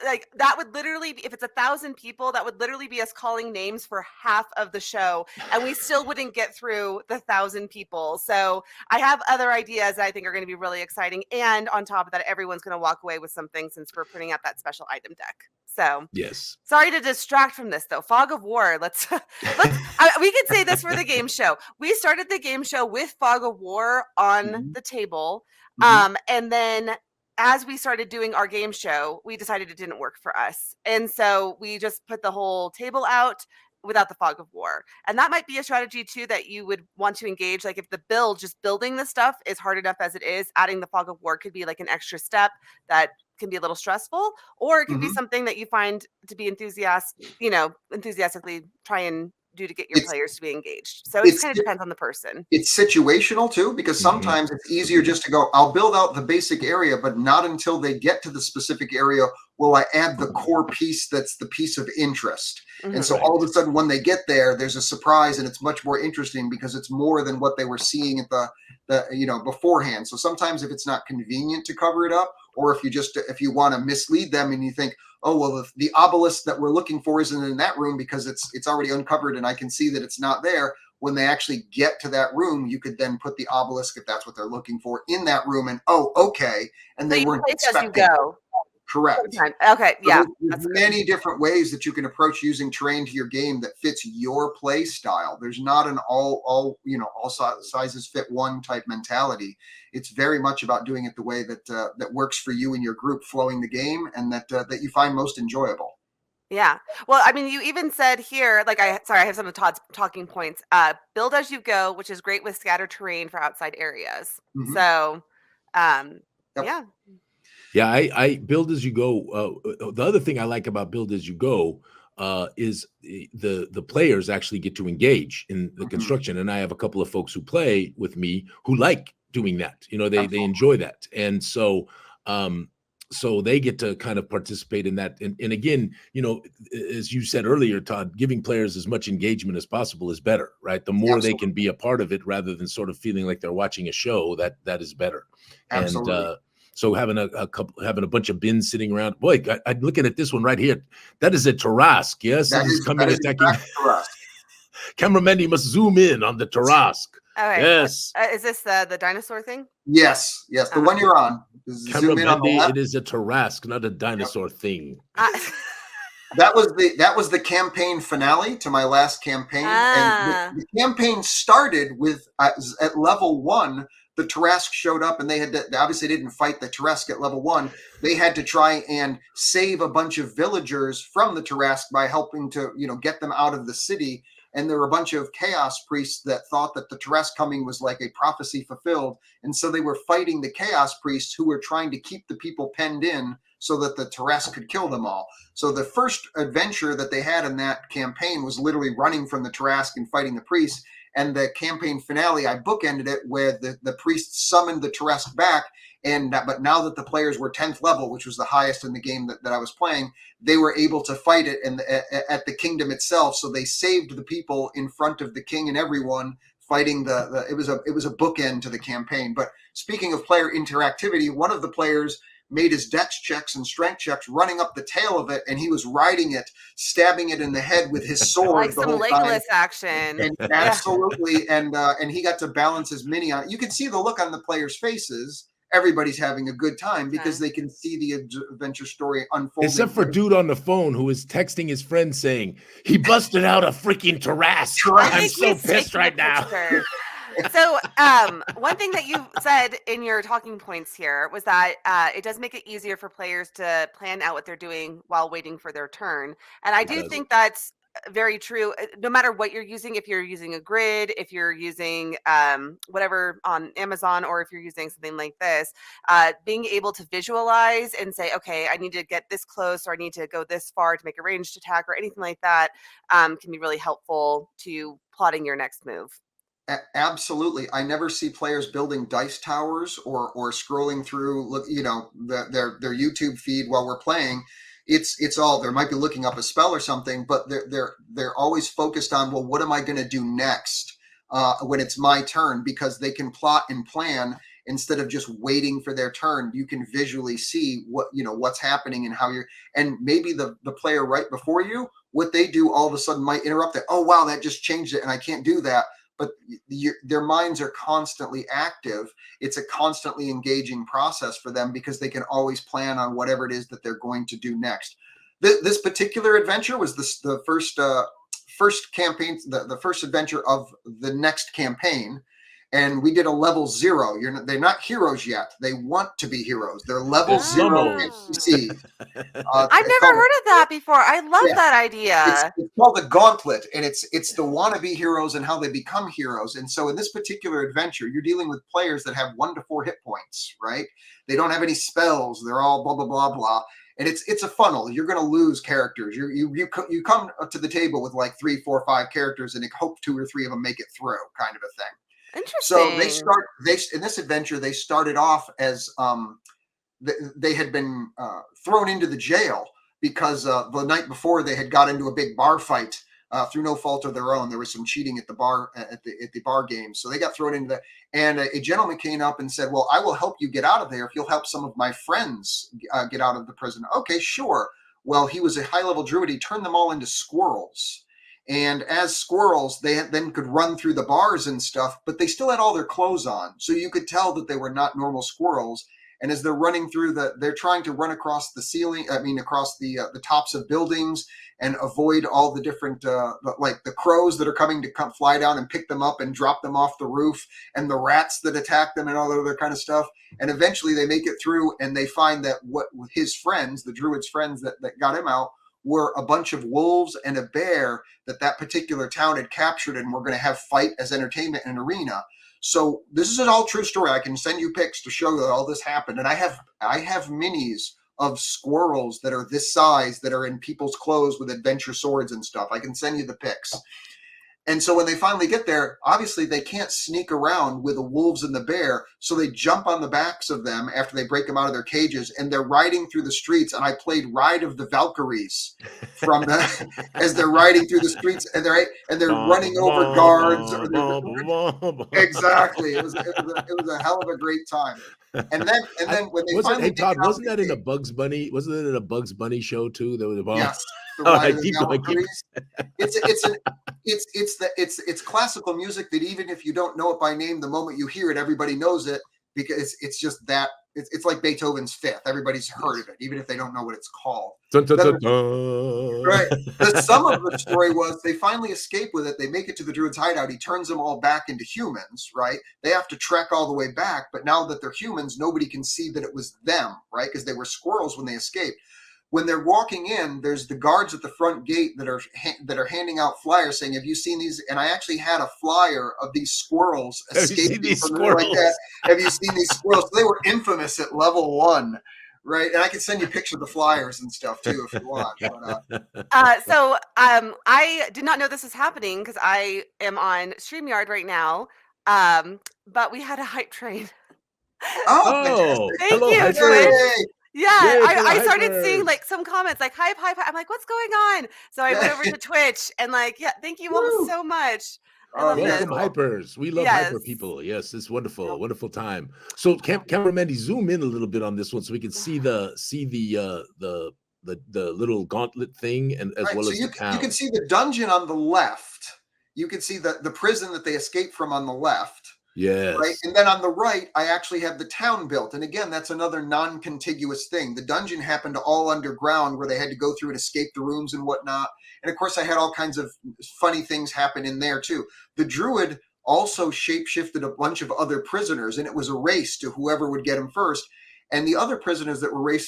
Speaker 2: like that would literally be, if it's 1,000 people, that would literally be us calling names for half of the show, and we still wouldn't get through the 1,000 people. So I have other ideas that I think are going to be really exciting, and on top of that, everyone's going to walk away with something, since we're putting out that special item deck. So
Speaker 1: Yes.
Speaker 2: Sorry to distract from this, though. Fog of War. We could say this for the game show. We started the game show with Fog of War on the table. And then as we started doing our game show, we decided it didn't work for us. And so we just put the whole table out without the Fog of War. And that might be a strategy too that you would want to engage. Like if the just building the stuff is hard enough as it is, adding the Fog of War could be like an extra step that can be a little stressful, or it could be something that you find to be enthusiastically try and do to get your players to be engaged. So it kind of depends on the person.
Speaker 3: It's situational too, because sometimes it's easier just to go, I'll build out the basic area, but not until they get to the specific area will I add the core piece that's the piece of interest. And so all of a sudden when they get there, there's a surprise, and it's much more interesting because it's more than what they were seeing at the beforehand. So sometimes if it's not convenient to cover it up, or if you want to mislead them and you think, oh, well, the obelisk that we're looking for isn't in that room because it's already uncovered and I can see that it's not there. When they actually get to that room, you could then put the obelisk, if that's what they're looking for, in that room, and okay. And they weren't expecting.
Speaker 2: As you go.
Speaker 3: Correct.
Speaker 2: Okay. Yeah.
Speaker 3: There's many different ways that you can approach using terrain to your game that fits your play style. There's not an all sizes fit one type mentality. It's very much about doing it the way that works for you and your group, flowing the game, and that you find most enjoyable.
Speaker 2: Yeah. Well, I mean, you even said here, I have some of Todd's talking points. Build as you go, which is great with scattered terrain for outside areas. So, yeah.
Speaker 1: Yeah, I build as you go. The other thing I like about build as you go is the players actually get to engage in the construction, and I have a couple of folks who play with me who like doing that. They enjoy that, and so they get to kind of participate in that. And again, as you said earlier, Todd, giving players as much engagement as possible is better, right? The more they can be a part of it rather than sort of feeling like they're watching a show, that is better.
Speaker 3: Absolutely.
Speaker 1: And so having a bunch of bins sitting around, boy, I'm looking at this one right here. That is a Tarrasque. Yes,
Speaker 3: that is
Speaker 1: coming attacking.
Speaker 3: Tarrasque.
Speaker 1: Cameraman, you must zoom in on the Tarrasque.
Speaker 2: All right.
Speaker 1: Yes.
Speaker 2: Is this the dinosaur thing?
Speaker 3: Yes. The one you're on. Zoom in on the left.
Speaker 1: It is a Tarrasque, not a dinosaur thing.
Speaker 3: That was the campaign finale to my last campaign. And the campaign started with at level 1. the Tarrasque showed up, and they obviously didn't fight the Tarrasque at level 1. They had to try and save a bunch of villagers from the Tarrasque by helping to, get them out of the city. And there were a bunch of chaos priests that thought that the Tarrasque coming was like a prophecy fulfilled. And so they were fighting the chaos priests who were trying to keep the people penned in so that the Tarrasque could kill them all. So the first adventure that they had in that campaign was literally running from the Tarrasque and fighting the priests. And the campaign finale, I bookended it where the priests summoned the Tarrasque back. But now that the players were 10th level, which was the highest in the game that I was playing, they were able to fight it at the kingdom itself. So they saved the people in front of the king and everyone fighting it was a bookend to the campaign. But speaking of player interactivity, one of the players made his dex checks and strength checks running up the tail of it, and he was riding it, stabbing it in the head with his sword.
Speaker 2: Like
Speaker 3: the
Speaker 2: some
Speaker 3: whole
Speaker 2: legless
Speaker 3: time.
Speaker 2: action.
Speaker 3: And absolutely. And he got to balance his mini on it. You can see the look on the players' faces. Everybody's having a good time because they can see the adventure story unfolding.
Speaker 1: Except for dude on the phone who is texting his friend saying, he busted out a freaking Tarrasque. I'm so pissed right now.
Speaker 2: So one thing that you said in your talking points here was that it does make it easier for players to plan out what they're doing while waiting for their turn. And I do think that's very true. No matter what you're using, if you're using a grid, if you're using whatever on Amazon, or if you're using something like this, being able to visualize and say, okay, I need to get this close, or I need to go this far to make a ranged attack, or anything like that, can be really helpful to plotting your next move.
Speaker 3: Absolutely. I never see players building dice towers or scrolling through, their YouTube feed while we're playing. It's all, they might be looking up a spell or something, but they're always focused on, well, what am I going to do next when it's my turn? Because they can plot and plan instead of just waiting for their turn. You can visually see what's happening and how and maybe the player right before you, what they do all of a sudden might interrupt it. Oh, wow, that just changed it and I can't do that. But their minds are constantly active. It's a constantly engaging process for them because they can always plan on whatever it is that they're going to do next. This particular adventure was the first campaign, the first adventure of the next campaign. And we did a level 0. They're not heroes yet. They want to be heroes. They're level 0 NPC.
Speaker 2: I've never heard of that before. I love that idea.
Speaker 3: It's called the Gauntlet, and it's the wannabe heroes and how they become heroes. And so in this particular adventure, you're dealing with players that have 1 to 4 hit points, right? They don't have any spells. They're all blah, blah, blah, blah. And it's a funnel. You're going to lose characters. You come to the table with like 3, 4, 5 characters, and hope 2 or 3 of them make it through, kind of a thing.
Speaker 2: Interesting.
Speaker 3: So in this adventure, they started off as they had been thrown into the jail because the night before they had got into a big bar fight through no fault of their own. There was some cheating at the bar at the bar game, so they got thrown into that. And a gentleman came up and said, "Well, I will help you get out of there if you'll help some of my friends get out of the prison." Okay, sure. Well, he was a high-level druid. He turned them all into squirrels. And as squirrels, they then could run through the bars and stuff, but they still had all their clothes on. So you could tell that they were not normal squirrels. And as they're running through they're trying to run across the ceiling, across the tops of buildings and avoid all the different, like the crows that are coming to fly down and pick them up and drop them off the roof, and the rats that attack them and all that other kind of stuff. And eventually they make it through, and they find that what his friends, the druid's friends that got him out, were a bunch of wolves and a bear that particular town had captured, and were going to have fight as entertainment in an arena. So this is an all true story. I can send you pics to show that all this happened. And I have minis of squirrels that are this size that are in people's clothes with adventure swords and stuff. I can send you the pics. And so when they finally get there, obviously they can't sneak around with the wolves and the bear. So they jump on the backs of them after they break them out of their cages, and they're riding through the streets. And I played Ride of the Valkyries as they're riding through the streets, and they're running over guards. Exactly. It was a hell of a great time. And then when they finally
Speaker 1: Todd, wasn't that in a Bugs Bunny? Wasn't it in a Bugs Bunny show too? That was
Speaker 3: yes. The Ride of the Valkyries. It's classical music that even if you don't know it by name, the moment you hear it, everybody knows it, because it's just that it's like Beethoven's Fifth. Everybody's heard of it, even if they don't know what it's called.
Speaker 1: Dun, dun,
Speaker 3: Then
Speaker 1: dun, dun.
Speaker 3: right. The sum of the story was they finally escape with it. They make it to the druid's hideout. He turns them all back into humans, right? They have to trek all the way back, but now that they're humans, nobody can see that it was them, right? Because they were squirrels when they escaped. When they're walking in, there's the guards at the front gate that are handing out flyers saying, "Have you seen these?" And I actually had a flyer of these squirrels escaping from like that. Have you seen these squirrels? So they were infamous at level 1, right? And I can send you pictures of the flyers and stuff too if you want. But,
Speaker 2: So I did not know this was happening because I am on StreamYard right now. But we had a hype train.
Speaker 3: oh, fantastic!
Speaker 2: Thank you, Twitch. Yeah,
Speaker 1: Yay,
Speaker 2: I started
Speaker 1: hypers.
Speaker 2: seeing like some comments like hype. I'm like, what's going on? So I went over to Twitch and like, yeah, thank you all so much. I love
Speaker 1: Welcome,
Speaker 2: this.
Speaker 1: hypers. We love hyper people. Yes, it's wonderful, wonderful time. So, camera Mandy, zoom in a little bit on this one so we can see the little gauntlet thing, and as well as the town.
Speaker 3: You can see the dungeon on the left. You can see the prison that they escaped from on the left.
Speaker 1: Yes.
Speaker 3: Right. And then on the right, I actually have the town built. And again, that's another non-contiguous thing. The dungeon happened all underground where they had to go through and escape the rooms and whatnot. And of course, I had all kinds of funny things happen in there too. The druid also shapeshifted a bunch of other prisoners, and it was a race to whoever would get him first. And the other prisoners that were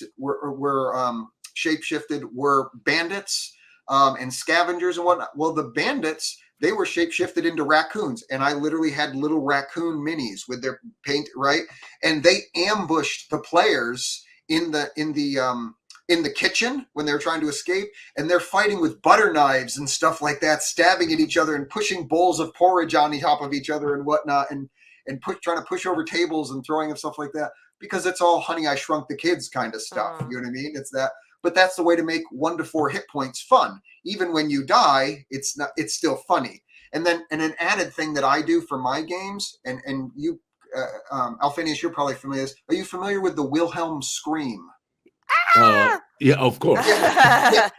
Speaker 3: shapeshifted were bandits and scavengers and whatnot. Well, the bandits, they were shapeshifted into raccoons, and I literally had little raccoon minis with their paint, right? And they ambushed the players in the kitchen when they were trying to escape, and they're fighting with butter knives and stuff like that, stabbing at each other and pushing bowls of porridge on the top of each other and whatnot, and trying to push over tables and throwing and stuff like that, because it's all Honey, I Shrunk the Kids kind of stuff. You know what I mean? It's that. But that's the way to make 1 to 4 hit points fun. Even when you die, it's still funny. And then an added thing that I do for my games, and you, Alphinius, you're probably familiar with this. Are you familiar with the Wilhelm scream?
Speaker 1: Yeah, of course. But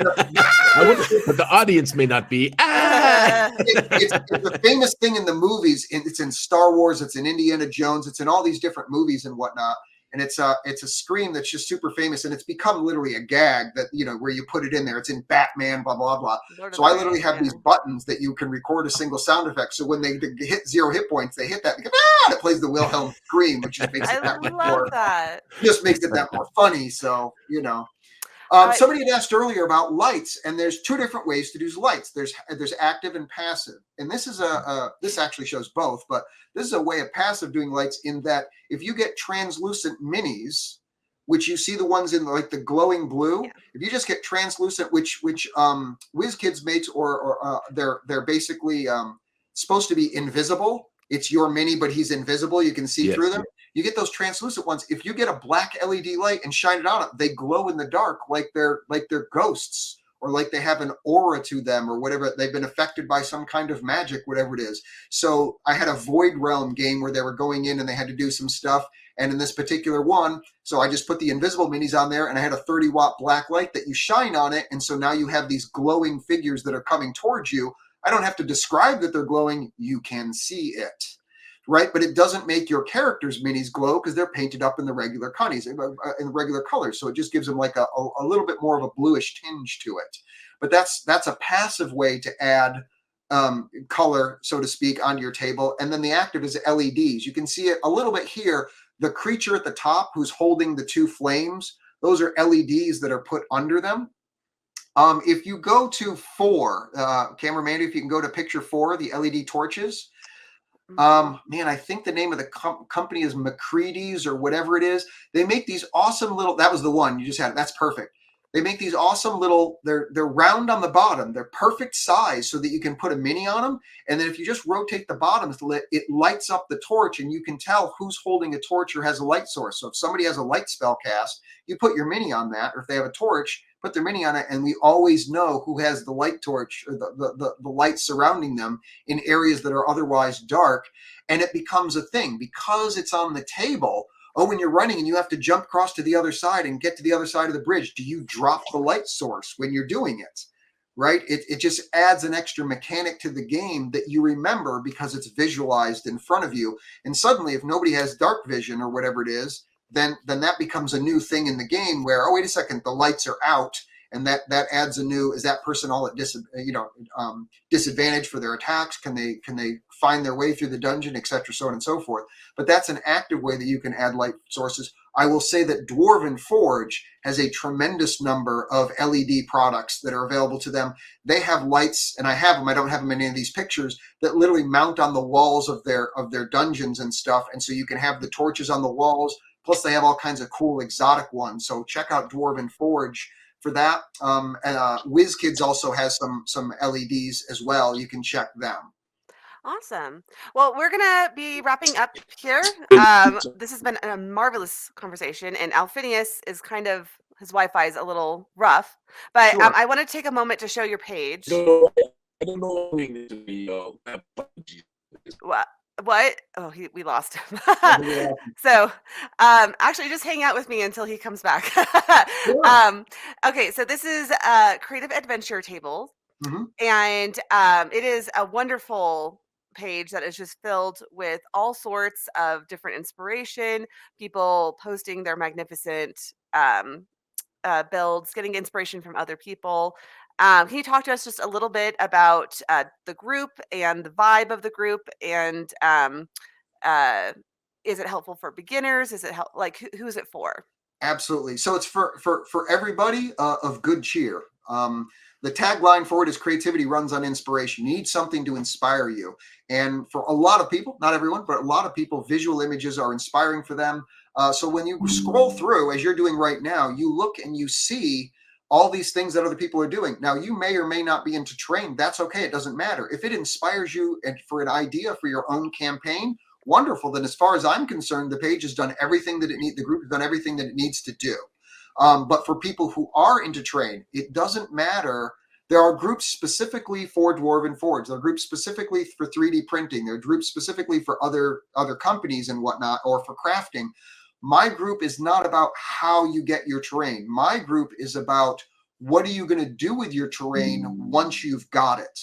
Speaker 1: the audience may not be.
Speaker 3: It's a famous thing in the movies. It's in Star Wars. It's in Indiana Jones. It's in all these different movies and whatnot. And it's a scream that's just super famous, and it's become literally a gag that, where you put it in there. It's in Batman, blah, blah, blah. So I literally have these buttons that you can record a single sound effect. So when they hit 0 hit points, they hit that, and it plays the Wilhelm scream, which just makes it just makes it that more funny. So, somebody had asked earlier about lights, and there's 2 different ways to do lights. There's active and passive, and this is this actually shows both, but this is a way of passive doing lights, in that if you get translucent minis, which you see the ones in like the glowing blue, if you just get translucent, which WizKids makes, or they're basically supposed to be invisible. It's your mini, but he's invisible. You can see through them. You get those translucent ones. If you get a black LED light and shine it on it, they glow in the dark like they're ghosts, or like they have an aura to them, or whatever. They've been affected by some kind of magic, whatever it is. So I had a Void Realm game where they were going in and they had to do some stuff. And in this particular one, so I just put the invisible minis on there, and I had a 30-watt black light that you shine on it. And so now you have these glowing figures that are coming towards you. I don't have to describe that they're glowing. You can see it. Right, but it doesn't make your characters' minis glow because they're painted up in the regular in the regular colors. So it just gives them like a little bit more of a bluish tinge to it. But that's a passive way to add color, so to speak, onto your table. And then the active is LEDs. You can see it a little bit here. The creature at the top who's holding the 2 flames, those are LEDs that are put under them. If you go to 4, cameraman, if you can go to picture 4, the LED torches. I think the name of the company is McCready's or whatever it is. They make these awesome little, that was the one you just had. That's perfect. They make these awesome little, they're round on the bottom. They're perfect size so that you can put a mini on them. And then if you just rotate the bottoms, it lights up the torch, and you can tell who's holding a torch or has a light source. So if somebody has a light spell cast, you put your mini on that, or if they have a torch, put their mini on it, and we always know who has the light torch, or the light surrounding them in areas that are otherwise dark. And it becomes a thing because it's on the table. Oh, when you're running and you have to jump across to the other side and get to the other side of the bridge, do you drop the light source when you're doing it? Right? It just adds an extra mechanic to the game that you remember because it's visualized in front of you. And suddenly, if nobody has dark vision or whatever it is, then that becomes a new thing in the game where, oh, wait a second, the lights are out. And that adds a new, is that person all at disadvantage for their attacks? Can they find their way through the dungeon, et cetera, so on and so forth. But that's an active way that you can add light sources. I will say that Dwarven Forge has a tremendous number of LED products that are available to them. They have lights, and I have them. I don't have them in any of these pictures, that literally mount on the walls of their dungeons and stuff. And so you can have the torches on the walls. Plus, they have all kinds of cool exotic ones. So check out Dwarven Forge for that. And WizKids also has some LEDs as well. You can check them.
Speaker 2: Awesome. Well, we're going to be wrapping up here. This has been a marvelous conversation, and Alphinius is kind of, his Wi-Fi is a little rough, but
Speaker 3: Sure.
Speaker 2: I want to take a moment to show your page.
Speaker 1: No, I don't know what it to be.
Speaker 2: What? Oh, we lost him.
Speaker 3: Yeah.
Speaker 2: So, actually, just hang out with me until he comes back.
Speaker 3: Sure.
Speaker 2: Okay, so this is Creative Adventure Table,
Speaker 3: Mhm.
Speaker 2: and it is a wonderful page that is just filled with all sorts of different inspiration, people posting their magnificent builds, getting inspiration from other people. Can you talk to us just a little bit about the group and the vibe of the group, and is it helpful for beginners? Is it who is it for?
Speaker 3: Absolutely. So it's for everybody of good cheer. The tagline for it is creativity runs on inspiration. You need something to inspire you. And for a lot of people, not everyone, but a lot of people, visual images are inspiring for them. So when you scroll through, as you're doing right now, you look and you see all these things that other people are doing. Now, you may or may not be into terrain. That's okay. It doesn't matter. If it inspires you and for an idea for your own campaign, wonderful. Then as far as I'm concerned, the page has done everything that the group has done everything that it needs to do. But for people who are into terrain, it doesn't matter. There are groups specifically for Dwarven Forge. There are groups specifically for 3D printing. There are groups specifically for other companies and whatnot, or for crafting. My group is not about how you get your terrain. My group is about what are you going to do with your terrain once you've got it?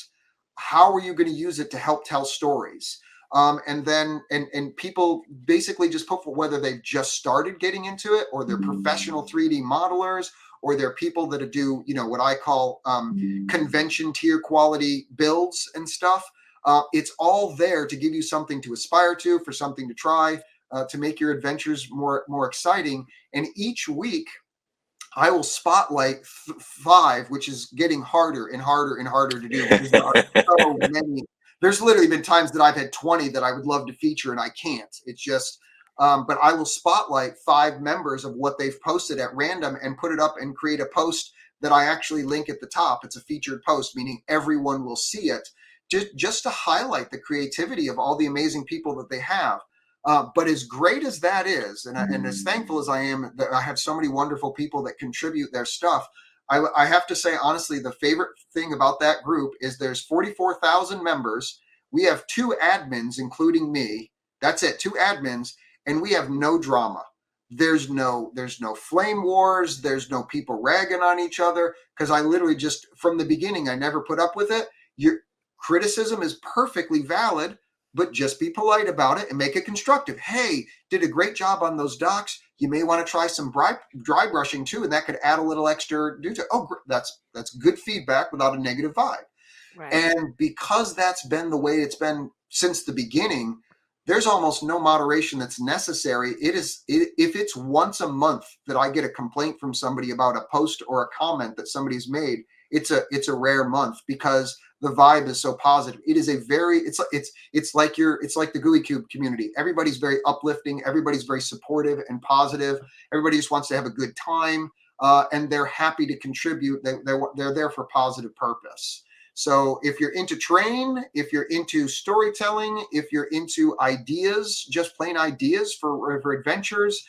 Speaker 3: How are you going to use it to help tell stories? And then people basically just put for whether they've just started getting into it, or they're professional 3D modelers, or they're people that do, what I call convention tier quality builds and stuff. It's all there to give you something to aspire to, for something to try, to make your adventures more exciting. And each week, I will spotlight 5, which is getting harder and harder and harder to do, because there are so many. There's literally been times that I've had 20 that I would love to feature and I can't. It's just, but I will spotlight 5 members of what they've posted at random and put it up and create a post that I actually link at the top. It's a featured post, meaning everyone will see it, just to highlight the creativity of all the amazing people that they have. But as great as that is, and as thankful as I am that I have so many wonderful people that contribute their stuff, I have to say, honestly, the favorite thing about that group is there's 44,000 members. We have 2 admins, including me. That's it, 2 admins, and we have no drama. There's no flame wars. There's no people ragging on each other, because I literally just, from the beginning, I never put up with it. Your criticism is perfectly valid, but just be polite about it and make it constructive. Hey, did a great job on those docks. You may want to try some dry brushing too, and that could add a little extra due to. Oh, that's good feedback without a negative vibe.
Speaker 2: Right.
Speaker 3: And because that's been the way it's been since the beginning, there's almost no moderation that's necessary. If it's once a month that I get a complaint from somebody about a post or a comment that somebody's made, it's a rare month, because the vibe is so positive. It is it's like the Gooey Cube community. Everybody's very uplifting. Everybody's very supportive and positive. Everybody just wants to have a good time, and they're happy to contribute. They're there for positive purpose. So if you're into terrain, if you're into storytelling, if you're into ideas, just plain ideas for adventures,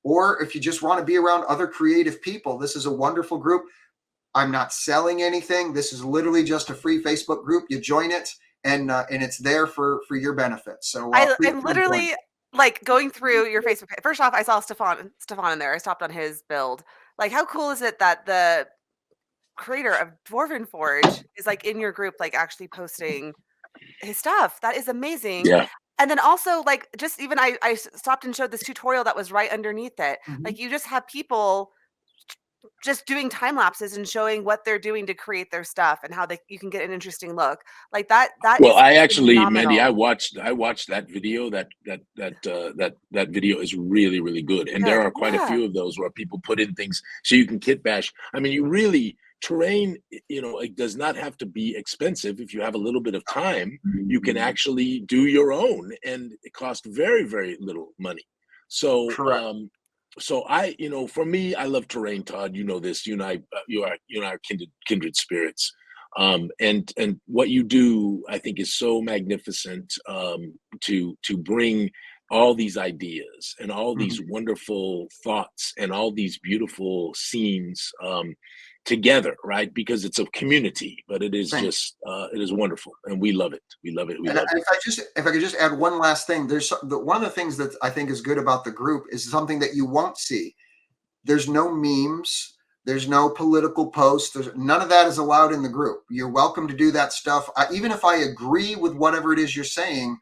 Speaker 3: or if you just want to be around other creative people, this is a wonderful group. I'm not selling anything. This is literally just a free Facebook group. You join it, and it's there for your benefit. So
Speaker 2: I'm literally going through your Facebook page. First off, I saw Stefan in there. I stopped on his build. Like, how cool is it that the creator of Dwarven Forge is in your group, actually posting his stuff? That is amazing.
Speaker 1: Yeah.
Speaker 2: And then also, like, just even I stopped and showed this tutorial that was right underneath it.
Speaker 3: Mhm.
Speaker 2: Like, you just have people just doing time lapses and showing what they're doing to create their stuff and how you can get an interesting look. Like that
Speaker 1: Well,
Speaker 2: is
Speaker 1: I actually, Mandy, I
Speaker 2: phenomenal.
Speaker 1: watched that video. That video is really, really good. And there
Speaker 2: Good.
Speaker 1: are quite a
Speaker 2: Yeah.
Speaker 1: few of those where people put in things so you can kit bash. I mean, you really terrain, it does not have to be expensive. If you have a little bit of time, you can actually do your own, and it costs very, very little money. So
Speaker 3: Correct.
Speaker 1: so for me, I love terrain, Todd. You know this. You and I, you and I are kindred spirits. And what you do, I think, is so magnificent, to bring all these ideas and all
Speaker 3: Mhm.
Speaker 1: these wonderful thoughts and all these beautiful scenes, together, right? Because it's a community, but it is
Speaker 3: Thank you.
Speaker 1: just it is wonderful, and we love it. We love it. We
Speaker 3: And
Speaker 1: love it.
Speaker 3: if I could just add one last thing, one of the things that I think is good about the group is something that you won't see. There's no memes. There's no political posts. None of that is allowed in the group. You're welcome to do that stuff. Even if I agree with whatever it is you're saying,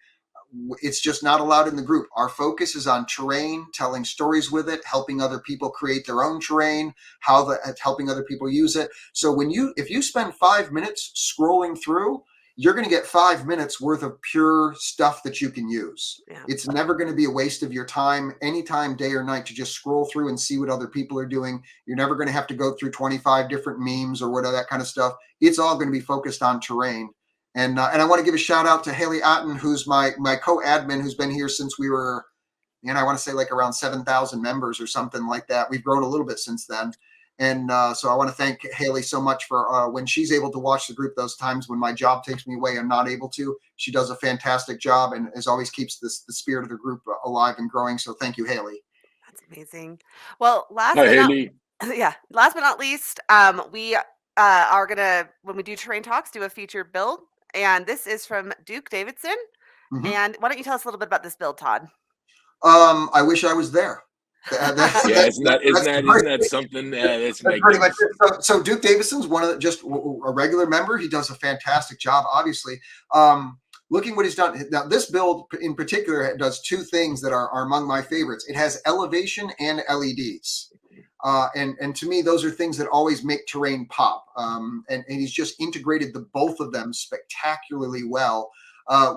Speaker 3: it's just not allowed in the group. Our focus is on terrain, telling stories with it, helping other people create their own terrain, helping other people use it. So if you spend 5 minutes scrolling through, you're going to get 5 minutes worth of pure stuff that you can use.
Speaker 2: Yeah.
Speaker 3: It's never going to be a waste of your time, anytime, day or night, to just scroll through and see what other people are doing. You're never going to have to go through 25 different memes or whatever, that kind of stuff. It's all going to be focused on terrain. And I want to give a shout out to Haley Otten, who's my co-admin, who's been here since we were, I want to say like around 7,000 members or something like that. We've grown a little bit since then. And so I want to thank Haley so much for when she's able to watch the group those times when my job takes me away, I'm not able to. She does a fantastic job and as always keeps the spirit of the group alive and growing. So thank you, Haley.
Speaker 2: That's amazing. Well,
Speaker 1: Hi, Haley.
Speaker 2: last but not least, we are gonna, when we do terrain talks, do a featured build, and this is from Duke Davidson.
Speaker 3: Mhm.
Speaker 2: And why don't you tell us a little bit about this build, Todd?
Speaker 3: I wish I was there.
Speaker 1: Yeah, isn't that something? That's
Speaker 3: pretty much
Speaker 1: magnificent.
Speaker 3: it. So Duke Davidson's just a regular member. He does a fantastic job, obviously. Looking what he's done. Now, this build in particular does two things that are among my favorites. It has elevation and LEDs. And to me, those are things that always make terrain pop. And he's just integrated the both of them spectacularly well.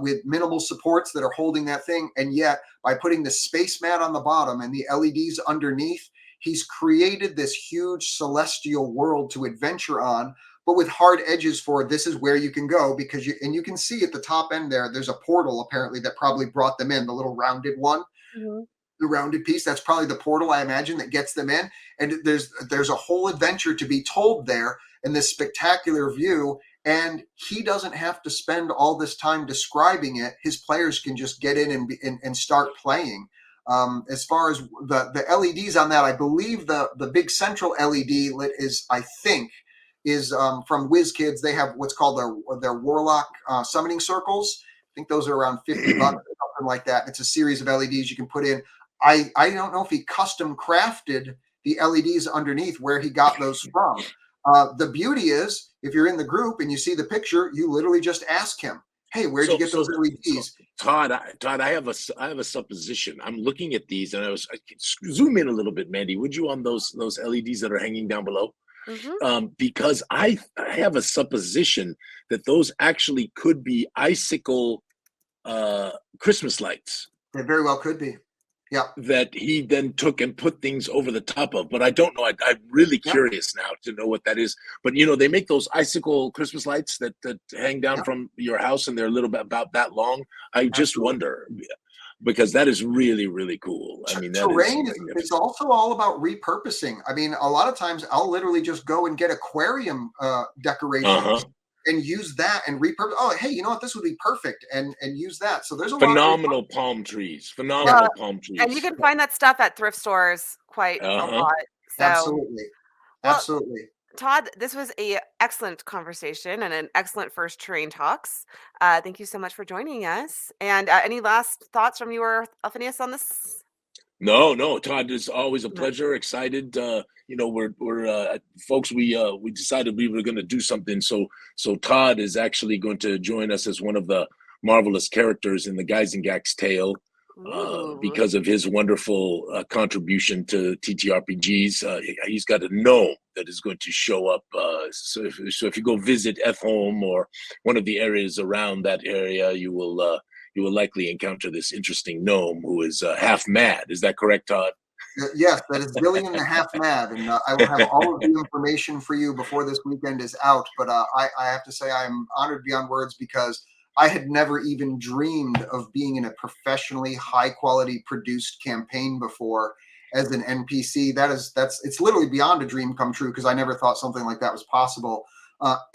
Speaker 3: With minimal supports that are holding that thing. And yet, by putting the space mat on the bottom and the LEDs underneath, he's created this huge celestial world to adventure on, but with hard edges for this is where you can go, because you can see at the top end there's a portal apparently that probably brought them in, the little rounded one. Mm-hmm. The rounded piece, that's probably the portal, I imagine, that gets them in. And there's a whole adventure to be told there in this spectacular view. And he doesn't have to spend all this time describing it. His players can just get in and start playing. As far as the LEDs on that, I believe the big central LED lit is from WizKids. They have what's called their Warlock summoning circles. I think those are around $50 or something like that. It's a series of LEDs you can put in. I don't know if he custom crafted the LEDs underneath, where he got those from. The beauty is, if you're in the group and you see the picture, you literally just ask him, "Hey, where'd you get those LEDs?"
Speaker 1: Todd, I have a supposition. I'm looking at these, and I can zoom in a little bit, Mandy. Would you, on those LEDs that are hanging down below? Mm-hmm. Because I have a supposition that those actually could be icicle Christmas lights.
Speaker 3: They very well could be. Yeah.
Speaker 1: That he then took and put things over the top of, but I don't know. I'm really curious now to know what that is. But they make those icicle Christmas lights that hang down from your house, and they're a little bit about that long. I just wonder, because that is really, really cool. I mean,
Speaker 3: terrain is also all about repurposing. I mean, a lot of times I'll literally just go and get aquarium decorations. And use that and repurpose. Oh, hey, you know what? This would be perfect, and use that. So there's a
Speaker 1: phenomenal palm trees. Phenomenal palm trees.
Speaker 2: And you can find that stuff at thrift stores quite a lot. So,
Speaker 3: absolutely.
Speaker 2: Todd, this was an excellent conversation and an excellent first terrain talks. Thank you so much for joining us. And any last thoughts from you or Alphinius on this?
Speaker 1: No, Todd, it's always a pleasure. Excited. We're folks. We decided we were going to do something. So Todd is actually going to join us as one of the marvelous characters in the Geisengax tale. Because of his wonderful contribution to TTRPGs. He's got a gnome that is going to show up. So if you go visit Ethholm or one of the areas around that area, you will likely encounter this interesting gnome who is half mad. Is that correct, Todd?
Speaker 3: Yes, that is Billy and the Half Mad, and I will have all of the information for you before this weekend is out. But I have to say I'm honored beyond words because I had never even dreamed of being in a professionally high quality produced campaign before as an NPC. It's literally beyond a dream come true because I never thought something like that was possible.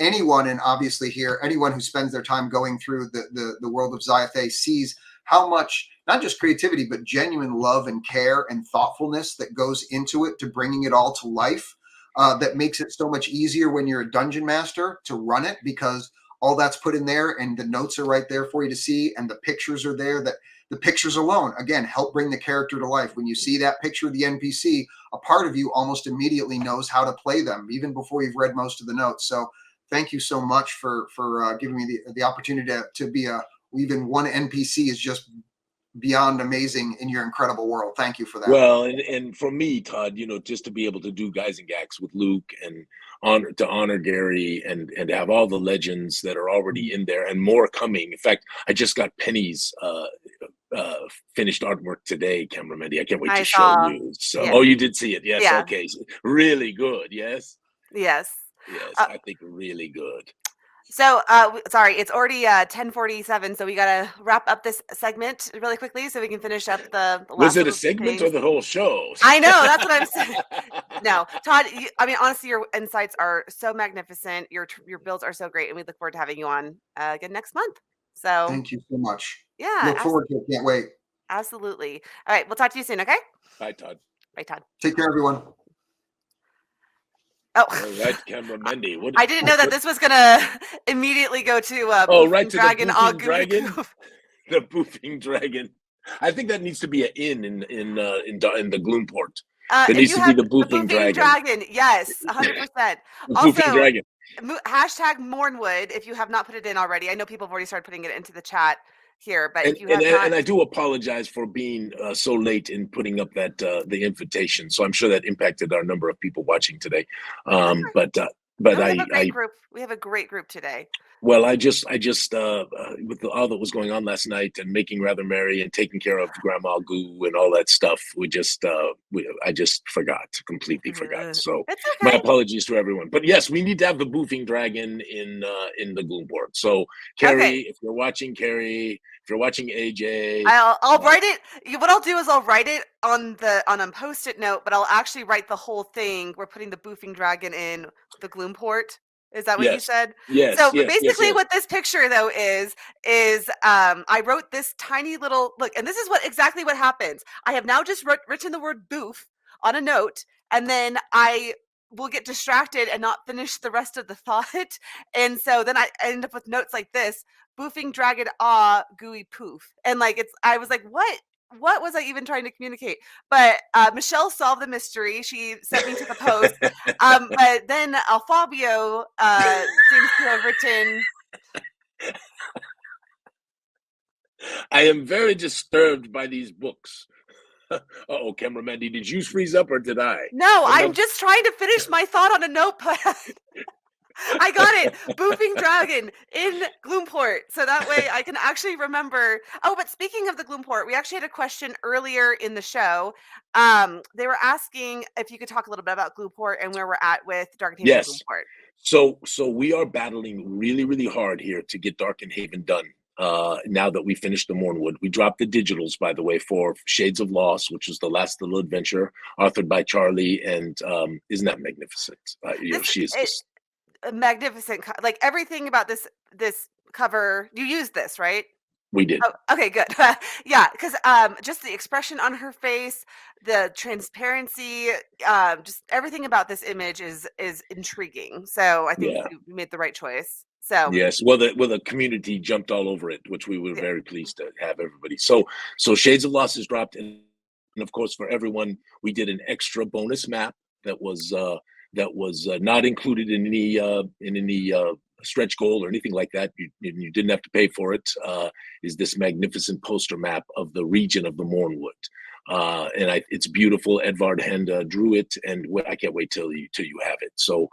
Speaker 3: Anyone, and obviously here, anyone who spends their time going through the world of Zyathé sees how much, not just creativity, but genuine love and care and thoughtfulness that goes into it to bringing it all to life. That makes it so much easier when you're a dungeon master to run it because all that's put in there and the notes are right there for you to see and the pictures are there. That the pictures alone, again, help bring the character to life. When you see that picture of the NPC, a part of you almost immediately knows how to play them, even before you've read most of the notes. So thank you so much for giving me the opportunity to be even one NPC is just beyond amazing in your incredible world. Thank you for that.
Speaker 1: Well, and for me, Todd, just to be able to do Geisengax with Luke and honor Gary and have all the legends that are already in there and more coming. In fact, I just got Penny's finished artwork today, Cameron Mendy. I can't wait to show you. So,
Speaker 2: yeah.
Speaker 1: Oh, you did see it? Yes.
Speaker 2: Yeah.
Speaker 1: Okay. Really good. Yes.
Speaker 2: Yes.
Speaker 1: I think really good.
Speaker 2: So, sorry, it's already 10:47, so we got to wrap up this segment really quickly so we can finish up the last.
Speaker 1: Was it a segment or the whole show?
Speaker 2: I know, that's what I'm saying. No, Todd, honestly, your insights are so magnificent. Your builds are so great, and we look forward to having you on again next month. So,
Speaker 3: thank you so much.
Speaker 2: Yeah.
Speaker 3: Look forward to it. Can't wait.
Speaker 2: Absolutely. All right, we'll talk to you soon, okay?
Speaker 1: Bye, Todd.
Speaker 2: Bye, Todd.
Speaker 3: Take care, everyone.
Speaker 2: Oh,
Speaker 1: all right, Cameron Mendy.
Speaker 2: I didn't know that this was gonna immediately go to
Speaker 1: right to
Speaker 2: Dragon,
Speaker 1: the boofing dragon. The boofing dragon. I think that needs to be an inn in the Gloomport. There needs to be the boofing dragon.
Speaker 2: Yes, 100%.
Speaker 1: Also, boofing dragon.
Speaker 2: Hashtag Mournwood if you have not put it in already. I know people have already started putting it into the chat here, but if you have not...
Speaker 1: and I do apologize for being so late in putting up that the invitation. So I'm sure that impacted our number of people watching today. But
Speaker 2: we have a great group today.
Speaker 1: Well, I just with all that was going on last night and making rather merry and taking care of Grandma Goo and all that stuff, I just completely forgot. So
Speaker 2: okay.
Speaker 1: My apologies to everyone. But yes, we need to have the boofing dragon in the Gloomport. So Carrie, if you're watching, Carrie, if you're watching AJ,
Speaker 2: I'll write it. What I'll do is I'll write it on a Post-it note, but I'll actually write the whole thing. We're putting the boofing dragon in the Gloomport. Is that what you said?
Speaker 1: Yes.
Speaker 2: So basically what this picture though is I wrote this tiny little look, and this is exactly what happens. I have now just written the word boof on a note, and then I will get distracted and not finish the rest of the thought. And so then I end up with notes like this: boofing dragon, gooey poof. And I was like, what was I even trying to communicate? But Michelle solved the mystery. She sent me to the post. But then Fabio seems to have written.
Speaker 1: I am very disturbed by these books. Uh-oh, Cameron Mendy, did you freeze up or did I?
Speaker 2: No, I'm just trying to finish my thought on a notepad. I got it. Boofing dragon in Gloomport. So that way I can actually remember. Oh, but speaking of the Gloomport, we actually had a question earlier in the show. They were asking if you could talk a little bit about Gloomport and where we're at with Dark and Haven Gloomport.
Speaker 1: So we are battling really, really hard here to get Dark and Haven done. Now that we finished the Mournwood, we dropped the digitals, by the way, for Shades of Loss, which is the last little adventure authored by Charlie. And isn't that magnificent? She is just
Speaker 2: magnificent. Like everything about this cover, you used this, right?
Speaker 1: We did.
Speaker 2: Oh, okay, good. Yeah, because just the expression on her face, the transparency, just everything about this image is intriguing. So I think you made the right choice. So
Speaker 1: yes, well the community jumped all over it, which we were very pleased to have everybody. So Shades of Loss is dropped, and of course for everyone we did an extra bonus map that was not included in any stretch goal or anything like that. You didn't have to pay for it. Is this magnificent poster map of the region of the Mornwood. And it's beautiful. Edvard Henda drew it, and I can't wait till you have it. So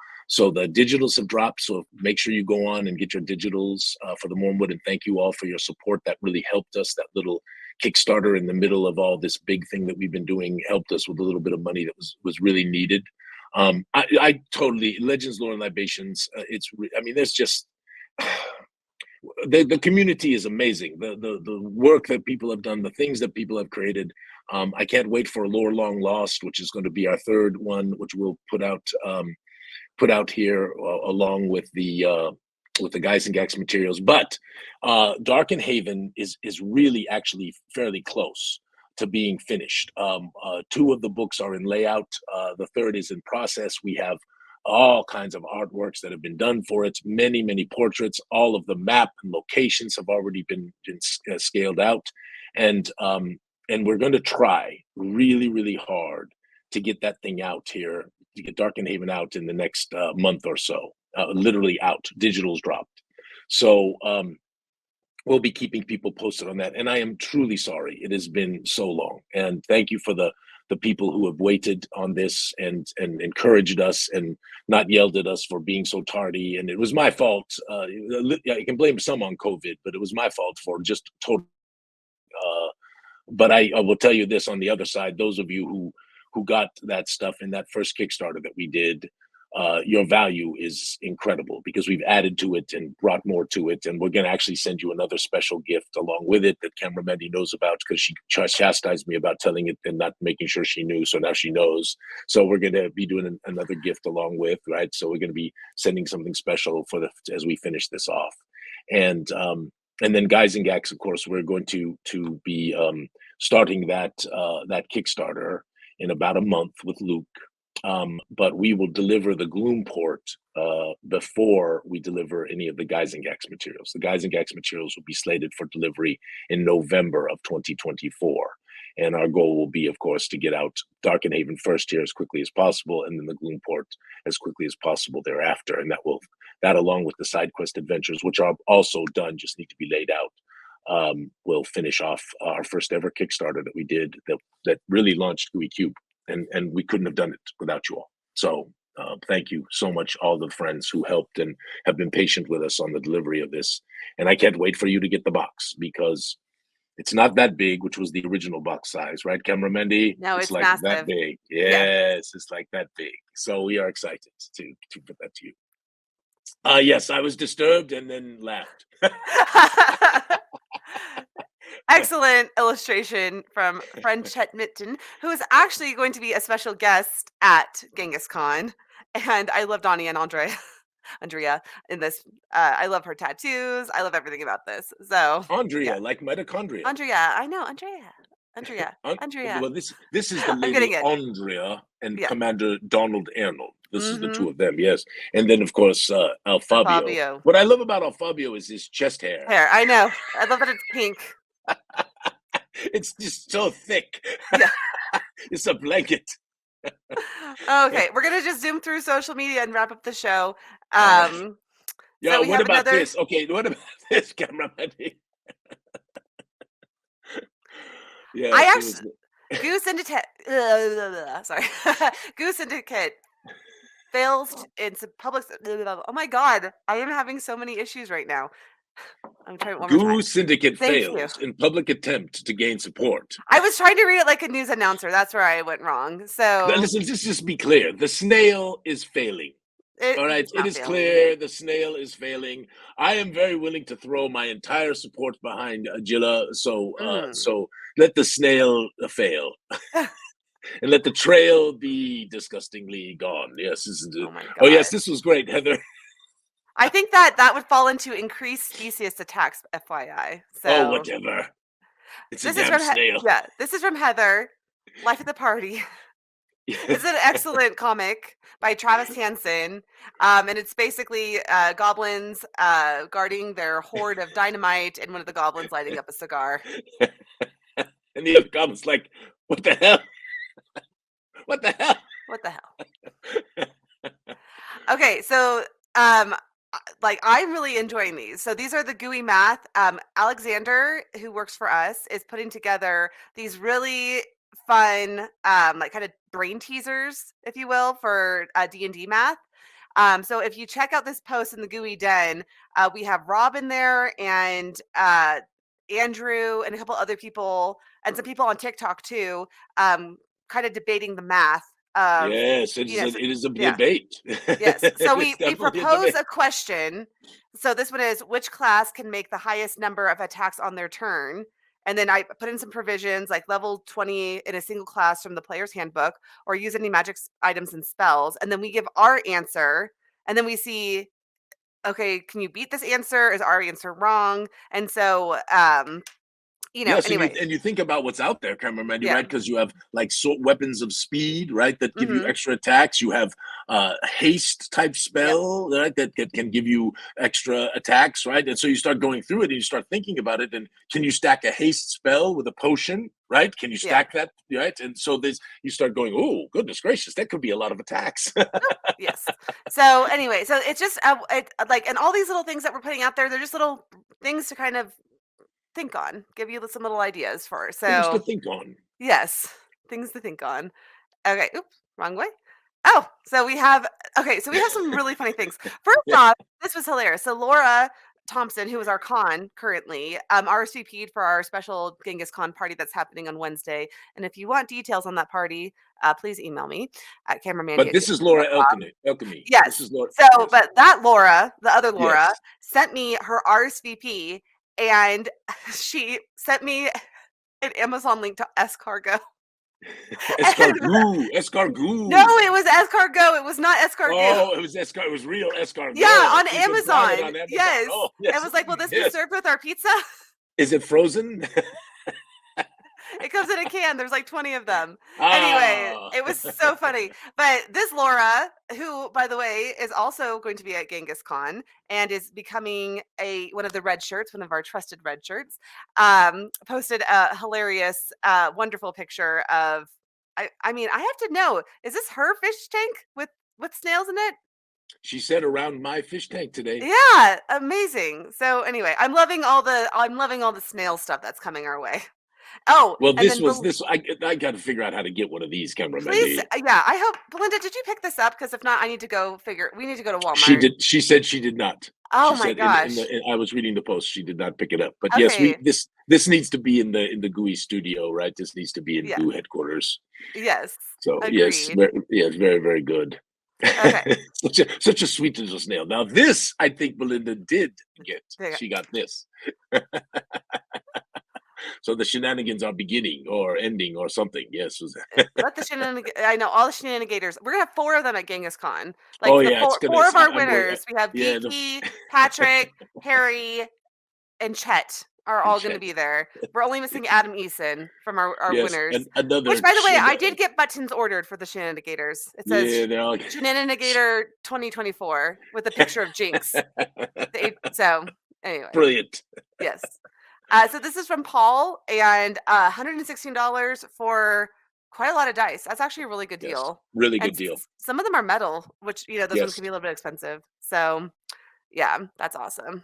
Speaker 1: the digitals have dropped. So make sure you go on and get your digitals for the Mornwood. And thank you all for your support. That really helped us. That little Kickstarter in the middle of all this big thing that we've been doing helped us with a little bit of money that was really needed. I totally, Legends, Lore, and Libations. There's just the community is amazing. The work that people have done, the things that people have created. I can't wait for Lore Long Lost, which is going to be our third one, which we'll put out here along with the Guys and Gags materials. But Dark and Haven is really actually fairly close to being finished. 2 of the books are in layout. The third is in process. We have all kinds of artworks that have been done for it, many portraits. All of the map and locations have already been scaled out, and we're going to try really hard to get that thing out here, to get Dark and Haven out in the next month or so. Literally out. Digital's dropped. So we'll be keeping people posted on that. And I am truly sorry. It has been so long. And thank you for the people who have waited on this and encouraged us and not yelled at us for being so tardy. And it was my fault. I can blame some on COVID, but it was my fault for just total. But I will tell you this on the other side, those of you who got that stuff in that first Kickstarter that we did, your value is incredible because we've added to it and brought more to it. And we're going to actually send you another special gift along with it that Camera Mandy knows about because she chastised me about telling it and not making sure she knew. So now she knows. So we're going to be doing another gift along with, right? So we're going to be sending something special as we finish this off. And then Guys and Gags, of course, we're going to be starting that Kickstarter in about a month with Luke. But we will deliver the Gloom port before we deliver any of the Guys and Gags materials. The Guys and Gags materials will be slated for delivery in November of 2024. And our goal will be, of course, to get out Dark and Haven first here as quickly as possible, and then the Gloom port as quickly as possible thereafter. And that along with the side quest adventures, which are also done, just need to be laid out, will finish off our first ever Kickstarter that we did that really launched Gooey Cube. And we couldn't have done it without you all. So thank you so much, all the friends who helped and have been patient with us on the delivery of this. And I can't wait for you to get the box because it's not that big, which was the original box size, right, Camera Mandy?
Speaker 2: No, it's
Speaker 1: like
Speaker 2: massive.
Speaker 1: That big. Yes, it's like that big. So we are excited to put that to you. Yes, I was disturbed and then laughed.
Speaker 2: Excellent illustration from friend Chet Mitten, who is actually going to be a special guest at Genghis Khan. And I love Donnie and Andrea in this. I love her tattoos. I love everything about this. So
Speaker 1: Andrea, like mitochondria.
Speaker 2: Andrea, I know Andrea.
Speaker 1: Well, this is the
Speaker 2: I'm getting
Speaker 1: lady
Speaker 2: it.
Speaker 1: Andrea and
Speaker 2: Yeah.
Speaker 1: Commander Donald Arnold. This is the two of them, yes. And then, of course, Alfabio. What I love about Alfabio is his chest hair.
Speaker 2: I know. I love that it's pink.
Speaker 1: It's just so thick.
Speaker 2: Yeah.
Speaker 1: It's a blanket.
Speaker 2: Okay, we're gonna just zoom through social media and wrap up the show.
Speaker 1: Yeah,
Speaker 2: so
Speaker 1: what about this? Okay, what about this, Camera Mandy? Yeah,
Speaker 2: I actually Goo Syndicate. Sorry, Goo Syndicate fails in public. Oh my god, I am having so many issues right now. I'm trying one more time.
Speaker 1: Goo Syndicate fails in public attempt to gain support.
Speaker 2: I was trying to read it like a news announcer. That's where I went wrong. So
Speaker 1: listen, just be clear. The snail is failing. All right, it is clear the snail is failing. I am very willing to throw my entire support behind Agila. So let the snail fail. And let the trail be disgustingly gone. Yes, this is yes, this was great, Heather.
Speaker 2: I think that would fall into increased species attacks, FYI. So
Speaker 1: whatever. It's a damn snail.
Speaker 2: Yeah, this is from Heather. Life at the Party. It's an excellent comic by Travis Hansen, and it's basically goblins guarding their hoard of dynamite, and one of the goblins lighting up a cigar.
Speaker 1: And the other goblin's like, "What the hell? What the hell?
Speaker 2: What the hell?" Okay, so like I'm really enjoying these. So these are the Gooey math. Alexander, who works for us, is putting together these really fun, like kind of brain teasers, if you will, for D&D math. So if you check out this post in the Gooey Den, we have Rob in there and Andrew and a couple other people and some people on TikTok too, kind of debating the math of,
Speaker 1: Yes, it
Speaker 2: you
Speaker 1: is
Speaker 2: know,
Speaker 1: a,
Speaker 2: so,
Speaker 1: it is a
Speaker 2: yeah.
Speaker 1: debate.
Speaker 2: Yes. So
Speaker 1: It's
Speaker 2: we
Speaker 1: definitely a
Speaker 2: propose
Speaker 1: debate.
Speaker 2: a question. So this one is, which class can make the highest number of attacks on their turn? And then I put in some provisions like level 20 in a single class from the player's handbook, or use any magic items and spells. And then we give our answer, and then we see, okay, can you beat this answer? Is our answer wrong? And so
Speaker 1: Yes,
Speaker 2: anyway.
Speaker 1: and you think about what's out there, cameraman,
Speaker 2: Yeah.
Speaker 1: right? Because you have like weapons of speed, right, that give you
Speaker 2: Mhm.
Speaker 1: extra attacks. You have haste type
Speaker 2: Yep.
Speaker 1: spell, right, that can give you extra attacks, right? And so you start going through it and you start thinking about it. And can you stack a haste spell with a potion, right? Can you
Speaker 2: Yeah.
Speaker 1: stack that, right? And so you start going, oh, goodness gracious, that could be a lot of attacks.
Speaker 2: Yes. So anyway, so it's just like, and all these little things that we're putting out there, they're just little things to kind of think on, give you some little ideas for.
Speaker 1: Things to
Speaker 2: So
Speaker 1: think on.
Speaker 2: yes, things to think on. Okay, oops, wrong way. Oh, so we have some really funny things. First off, this was hilarious. So Laura Thompson, who is our con currently, RSVP'd for our special Genghis Khan party that's happening on Wednesday. And if you want details on that party, please email me at
Speaker 1: But this is Laura
Speaker 2: cameraman@gmail.com.
Speaker 1: Alchemy. This
Speaker 2: Yes.
Speaker 1: is Laura.
Speaker 2: So,
Speaker 1: Yes.
Speaker 2: but that Laura, the other Laura,
Speaker 1: Yes.
Speaker 2: sent me her RSVP, and she sent me an Amazon link to Escargot.
Speaker 1: Escargot. Escargot.
Speaker 2: No, it was Escargot. It was not Escargot.
Speaker 1: Oh, it was it was real escargot.
Speaker 2: Yeah, on
Speaker 1: You can find it
Speaker 2: Amazon.
Speaker 1: on Amazon.
Speaker 2: Yes.
Speaker 1: Oh,
Speaker 2: I
Speaker 1: yes.
Speaker 2: was like, will this be
Speaker 1: Yes.
Speaker 2: served with our pizza?
Speaker 1: Is it frozen?
Speaker 2: It comes in a can. There's like 20 of them. Anyway, it was so funny. But this Laura, who, by the way, is also going to be at Genghis Khan and is becoming one of the red shirts, one of our trusted red shirts, posted a hilarious, wonderful picture of, I mean, I have to know, is this her fish tank with snails in it?
Speaker 1: She said around my fish tank today.
Speaker 2: Yeah, amazing. So anyway, I'm loving all the snail stuff that's coming our way. Oh,
Speaker 1: Well,
Speaker 2: and
Speaker 1: this
Speaker 2: then
Speaker 1: was this. I got to figure out how to get one of these, cameraman.
Speaker 2: please, yeah, I hope, Belinda, did you pick this up? Because if not, we need to go to
Speaker 1: She
Speaker 2: Walmart.
Speaker 1: did. She said she did not.
Speaker 2: Oh
Speaker 1: She
Speaker 2: my
Speaker 1: said
Speaker 2: gosh.
Speaker 1: I was reading the post. She did not pick it up. But yes,
Speaker 2: Okay.
Speaker 1: this needs to be in the Gooey studio, right? This needs to be in
Speaker 2: Yeah.
Speaker 1: Goo headquarters.
Speaker 2: Yes.
Speaker 1: So yes,
Speaker 2: Agreed.
Speaker 1: very very good.
Speaker 2: Okay.
Speaker 1: such a sweet little snail. Now this, I think Belinda did get.
Speaker 2: There you
Speaker 1: She got this. So the shenanigans are beginning or ending or something. Yes.
Speaker 2: Let the I know all the shenanigators. We're gonna have 4 of them at Genghis Khan. Like
Speaker 1: Oh
Speaker 2: the
Speaker 1: yeah, it's gonna.
Speaker 2: four of our
Speaker 1: I'm going.
Speaker 2: winners. We have
Speaker 1: Yeah,
Speaker 2: Geeky, Patrick, Harry, and Chet are all going to
Speaker 1: Chet.
Speaker 2: be there. We're only missing Adam Eason from our
Speaker 1: yes,
Speaker 2: winners.
Speaker 1: and another.
Speaker 2: Which, by the way, I did get buttons ordered for the Shenanigators. It says
Speaker 1: Yeah, they're all.
Speaker 2: Shenanigator 2024 with a picture of Jinx. So anyway,
Speaker 1: Brilliant.
Speaker 2: yes. So this is from Paul, and $116 for quite a lot of dice. That's actually a really good
Speaker 1: Yes,
Speaker 2: deal.
Speaker 1: really
Speaker 2: And
Speaker 1: good deal.
Speaker 2: some of them are metal, which those ones
Speaker 1: Yes.
Speaker 2: can be a little bit expensive. So yeah, that's awesome.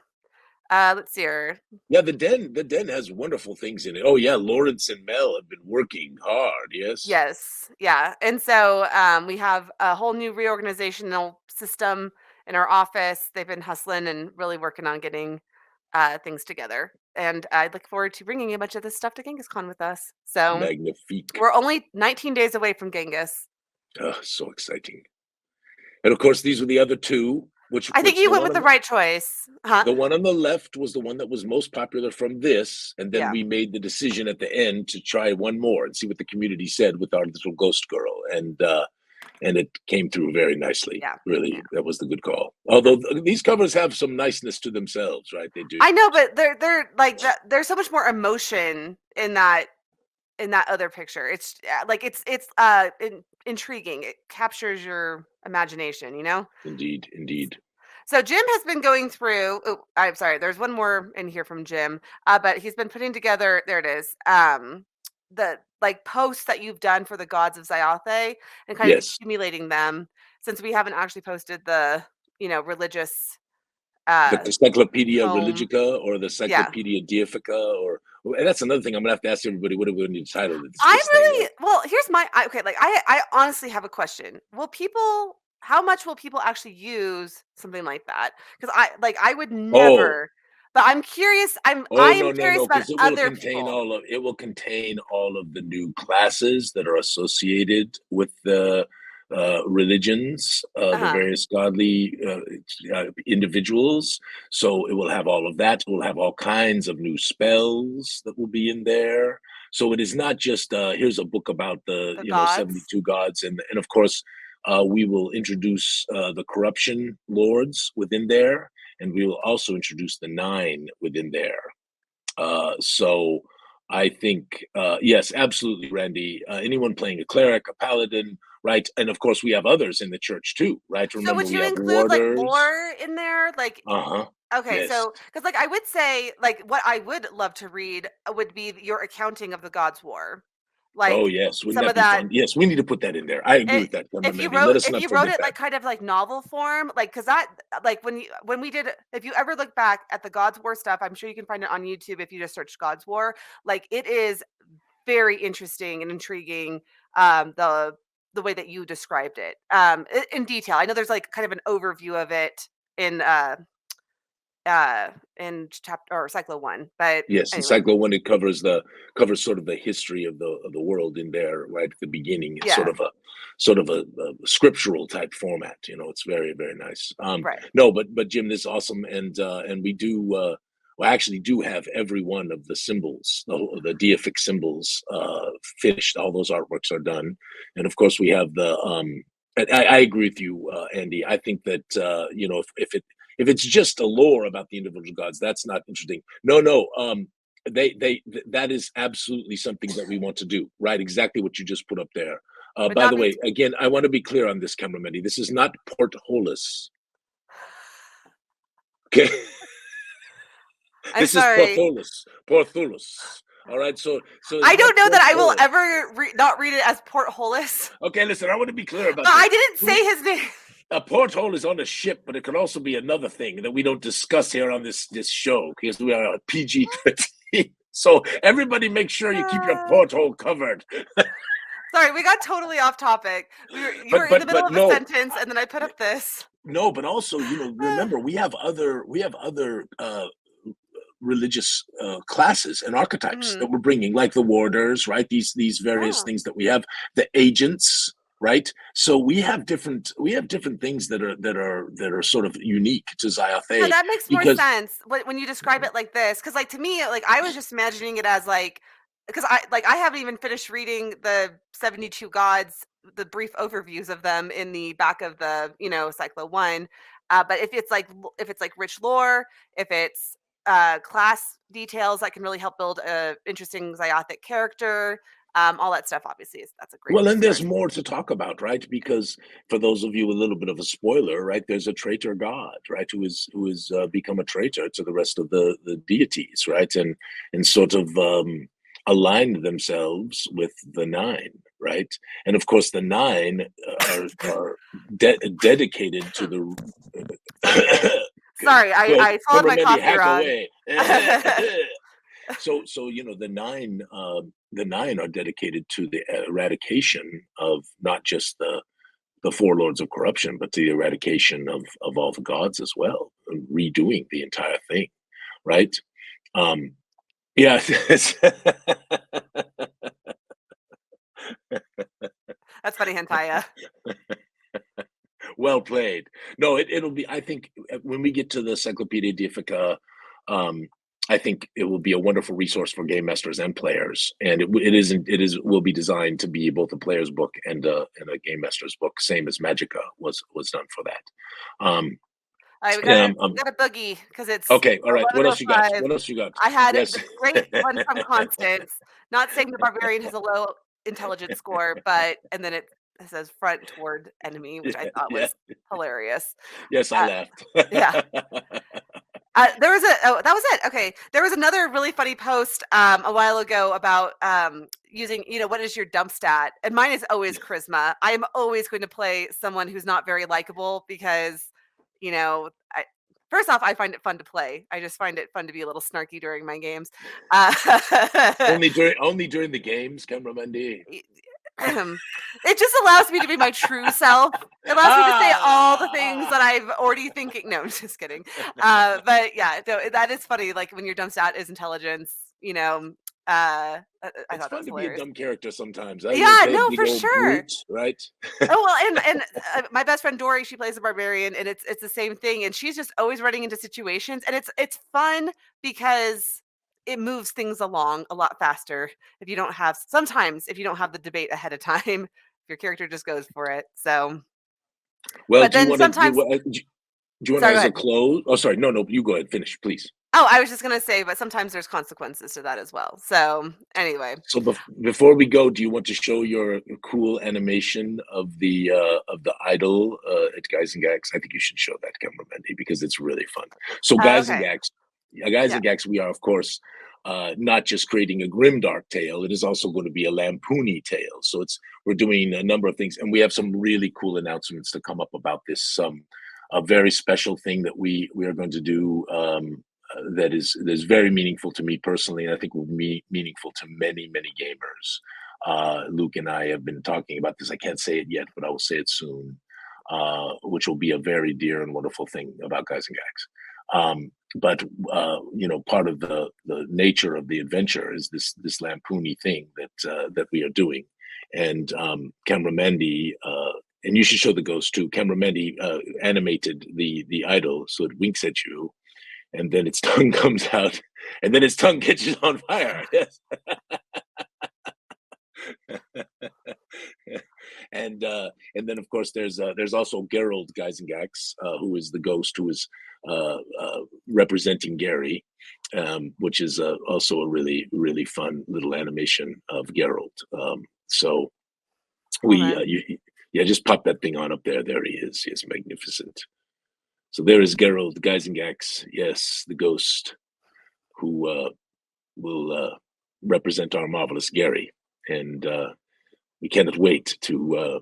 Speaker 2: Let's see here.
Speaker 1: Yeah, the den has wonderful things in it. Oh yeah, Lawrence and Mel have been working hard. Yes.
Speaker 2: Yes, yeah, and so we have a whole new reorganizational system in our office. They've been hustling and really working on getting things together, and I look forward to bringing a bunch of this stuff to Genghis Khan with us. So
Speaker 1: Magnifique.
Speaker 2: we're only 19 days away from Genghis.
Speaker 1: Oh, so exciting. And of course, these were the other two.
Speaker 2: I think you went with the right choice, huh?
Speaker 1: The one on the left was the one that was most popular from this, and then
Speaker 2: Yeah.
Speaker 1: we made the decision at the end to try one more and see what the community said with our little ghost girl, and it came through very nicely.
Speaker 2: Yeah,
Speaker 1: Really,
Speaker 2: yeah.
Speaker 1: that was the good call. Although these covers have some niceness to themselves, right? They do.
Speaker 2: I know, but they're like there's so much more emotion in that other picture. It's like it's intriguing. It captures your imagination,
Speaker 1: Indeed.
Speaker 2: So Jim has been going through. Oh, I'm sorry. There's one more in here from Jim, but he's been putting together. There it is. The like posts that you've done for the gods of Zyathé and kind of
Speaker 1: Yes.
Speaker 2: accumulating them, since we haven't actually posted the religious
Speaker 1: The Encyclopedia
Speaker 2: home.
Speaker 1: Religica or the Encyclopedia Deifica, or and that's another thing I'm gonna have to ask everybody. What are we going to title it?
Speaker 2: Well, here's my okay. Like I honestly have a question. How much will people actually use something like that? Because I would never. But I'm curious. I am curious about
Speaker 1: because it will
Speaker 2: other
Speaker 1: contain
Speaker 2: people.
Speaker 1: it will contain all of the new classes that are associated with the religions, the various godly individuals. So it will have all of that. It will have all kinds of new spells that will be in there. So it is not just here's a book about the
Speaker 2: gods.
Speaker 1: 72 gods, and of course we will introduce the corruption lords within there, and we will also introduce the 9 within there. So I think yes, absolutely, Randy. Anyone playing a cleric, a paladin, right? And of course, we have others in the church too, right? Remember,
Speaker 2: So would you
Speaker 1: we have
Speaker 2: include
Speaker 1: warders.
Speaker 2: like lore in there, like? Okay,
Speaker 1: Yes.
Speaker 2: so because like I would say, like what I would love to read would be your accounting of the Gods' War. Like
Speaker 1: Yes, wouldn't
Speaker 2: some
Speaker 1: that
Speaker 2: of
Speaker 1: be
Speaker 2: that.
Speaker 1: fun? Yes, we need to put that in there. I agree with that,
Speaker 2: If you
Speaker 1: Mandy. Let us
Speaker 2: if
Speaker 1: not
Speaker 2: you wrote
Speaker 1: forget
Speaker 2: it
Speaker 1: that.
Speaker 2: like kind of like novel form, like because that like when we did, if you ever look back at the Gods' War stuff, I'm sure you can find it on YouTube if you just search Gods' War. Like it is very interesting and intriguing. The way that you described it in detail. I know there's like kind of an overview of it in chapter or cycle 1, but
Speaker 1: Yes, in
Speaker 2: anyway.
Speaker 1: Cyclo 1 it covers sort of the history of the world in there right at the beginning. It's sort of a scriptural type format. It's very, very nice.
Speaker 2: Right.
Speaker 1: No, but Jim, this is awesome, and we do well, actually do have every one of the symbols, the deific symbols, finished. All those artworks are done, and of course we have the. I agree with you, Andy. I think that if it's just a lore about the individual gods, that's not interesting. No, that is absolutely something that we want to do. Right, exactly what you just put up there. By the way, again, I want to be clear on this, cameraman. This is not Portholus. Okay. This
Speaker 2: sorry.
Speaker 1: is Portholus. All right, so
Speaker 2: I don't know that I will ever not read it as Portholus.
Speaker 1: Okay, listen, I want to be clear about
Speaker 2: that.
Speaker 1: this.
Speaker 2: I didn't say his name.
Speaker 1: A porthole is on a ship, but it could also be another thing that we don't discuss here on this show because we are PG-13. So everybody, make sure you keep your porthole covered.
Speaker 2: Sorry, we got totally off topic. You were in the middle of a sentence, and then I put up this.
Speaker 1: No, but also, remember we have other religious classes and archetypes that we're bringing, like the warders, right? These various things that we have, the agents, right? So we have different things that are sort of unique to Zyathé.
Speaker 2: Yeah, that makes more sense when you describe it like this, because like to me, like I was just imagining it as like, because I haven't even finished reading the 72 gods, the brief overviews of them in the back of the Cyclo 1. But if it's like rich lore, if it's class details that can really help build a interesting Zyathic character, all that stuff obviously that's a great.
Speaker 1: Well, and there's more to talk about, right? Because for those of you, a little bit of a spoiler, right? There's a traitor god, right? Who is become a traitor to the rest of the deities, right? And sort of aligned themselves with the 9, right? And of course, the 9 are dedicated to the.
Speaker 2: Sorry, I followed my coffee wrong.
Speaker 1: Away. So the 9 are dedicated to the eradication of not just the 4 lords of corruption, but to the eradication of all the gods as well, and redoing the entire thing, right? Yeah.
Speaker 2: That's funny, Hentaya.
Speaker 1: Well played. No, it'll be. I think when we get to the Encyclopedia Deifica, I think it will be a wonderful resource for game masters and players, and it will be designed to be both a player's book and a game master's book, same as Magica was done for that.
Speaker 2: We got a boogie because it's
Speaker 1: okay. All right. What else you got?
Speaker 2: I had a great one from Constance. Not saying the barbarian has a low intelligence score, but and then it says front toward enemy, which I thought was hilarious.
Speaker 1: Yes, I laughed.
Speaker 2: Yeah. There was that was it. Okay. There was another really funny post a while ago about using, what is your dump stat? And mine is always charisma. I am always going to play someone who's not very likable because, First off, I find it fun to play. I just find it fun to be a little snarky during my games.
Speaker 1: Only during the games, Cameramandy.
Speaker 2: It just allows me to be my true self. It allows me to say all the things that I've already thinking. No, I'm just kidding. But yeah, that is funny. Like when your dumb stat is intelligence, you know. I
Speaker 1: It's
Speaker 2: thought that
Speaker 1: fun
Speaker 2: was
Speaker 1: to
Speaker 2: hilarious.
Speaker 1: be a dumb character sometimes.
Speaker 2: Yeah, no, for sure.
Speaker 1: Brute, right?
Speaker 2: Oh well, and my best friend Dory, she plays a barbarian, and it's the same thing. And she's just always running into situations, and it's fun because it moves things along a lot faster if you don't have the debate ahead of time. Your character just goes for it. So,
Speaker 1: Well,
Speaker 2: but
Speaker 1: do you
Speaker 2: then
Speaker 1: want to
Speaker 2: sometimes,
Speaker 1: do you want
Speaker 2: sorry, go
Speaker 1: as a
Speaker 2: ahead.
Speaker 1: close? Oh, sorry, no, you go ahead. Finish, please.
Speaker 2: Oh, I was just gonna say, but sometimes there's consequences to that as well. So anyway,
Speaker 1: So before we go, do you want to show your cool animation of the idol at Guys and Gags? I think you should show that, Cameramandy, because it's really fun. So Guys and
Speaker 2: okay,
Speaker 1: Gags,
Speaker 2: yeah,
Speaker 1: we are of course not just creating a grimdark tale. It is also going to be a lampoony tale. So we're doing a number of things, and we have some really cool announcements to come up about this. A very special thing that we are going to do. That is very meaningful to me personally, and I think will be meaningful to many gamers. Luke and I have been talking about this. I can't say it yet, but I will say it soon, which will be a very dear and wonderful thing about Guys and Gags. But part of the nature of the adventure is this lampoony thing that we are doing, and Cameramandy. And you should show the ghost too. Cameramandy animated the idol, so it winks at you, and then its tongue comes out, and then its tongue catches on fire. Yes. And then of course there's also Gerald, Guys and Gags, who is the ghost who is representing Gary, which is also a really fun little animation of Gerald. So just pop that thing on up there. There he is. He is magnificent. So there is Gerald, Guys and Gags. Yes, the ghost who will represent our marvelous Gary. And we cannot wait to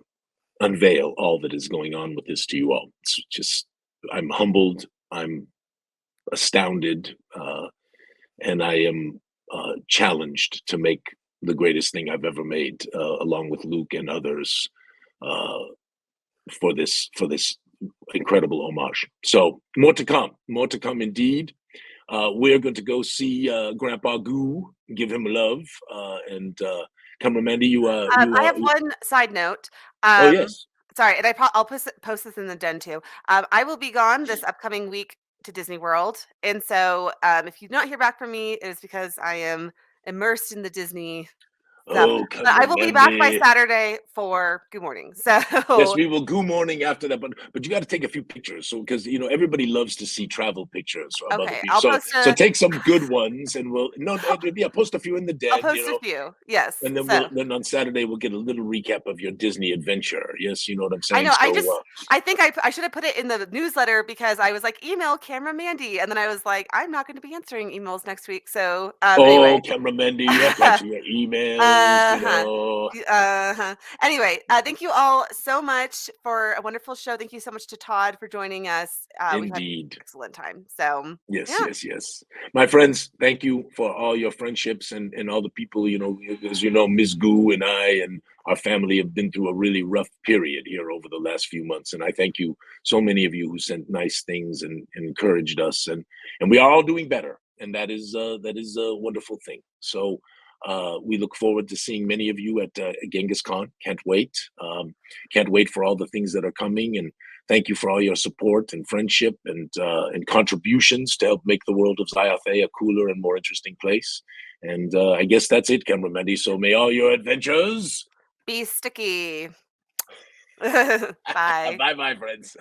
Speaker 1: unveil all that is going on with this to you all. It's just, I'm humbled, I'm astounded, and I am challenged to make the greatest thing I've ever made, along with Luke and others, for this incredible homage. So more to come indeed. We're going to go see Grandpa Goo, give him love, and Cameramandy,
Speaker 2: I have one side note.
Speaker 1: Oh yes.
Speaker 2: Sorry, and I'll post this in the den too. I will be gone this upcoming week to Disney World, and so if you do not hear back from me, it is because I am immersed in the Disney stuff.
Speaker 1: Oh,
Speaker 2: But I will be back by
Speaker 1: Cameramandy.
Speaker 2: Saturday for Goo Morning. So
Speaker 1: Yes, we will Goo Morning after that, but you got to take a few pictures, so because everybody loves to see travel pictures of other
Speaker 2: okay,
Speaker 1: people.
Speaker 2: I'll
Speaker 1: So take some good ones, and post a few in the den.
Speaker 2: I'll post a few. Yes,
Speaker 1: and then on Saturday we'll get a little recap of your Disney adventure. Yes, you know what I'm saying.
Speaker 2: I know. I think I should have put it in the newsletter because I was like, email Cameramandy, and then I was like, I'm not going to be answering emails next week. So anyway,
Speaker 1: Cameramandy, you have to answer your emails.
Speaker 2: Anyway, thank you all so much for a wonderful show. Thank you so much to Todd for joining us. We've had an excellent time. So
Speaker 1: yes. My friends, thank you for all your friendships and all the people, as Ms. Goo and I and our family have been through a really rough period here over the last few months. And I thank you, so many of you who sent nice things and encouraged us, and we are all doing better. And that is a wonderful thing. So we look forward to seeing many of you at Genghis Khan. Can't wait. Can't wait for all the things that are coming. And thank you for all your support and friendship and contributions to help make the world of Zyathé a cooler and more interesting place. And I guess that's it, Cameramandy. So may all your adventures
Speaker 2: be sticky. Bye.
Speaker 1: Bye, friends.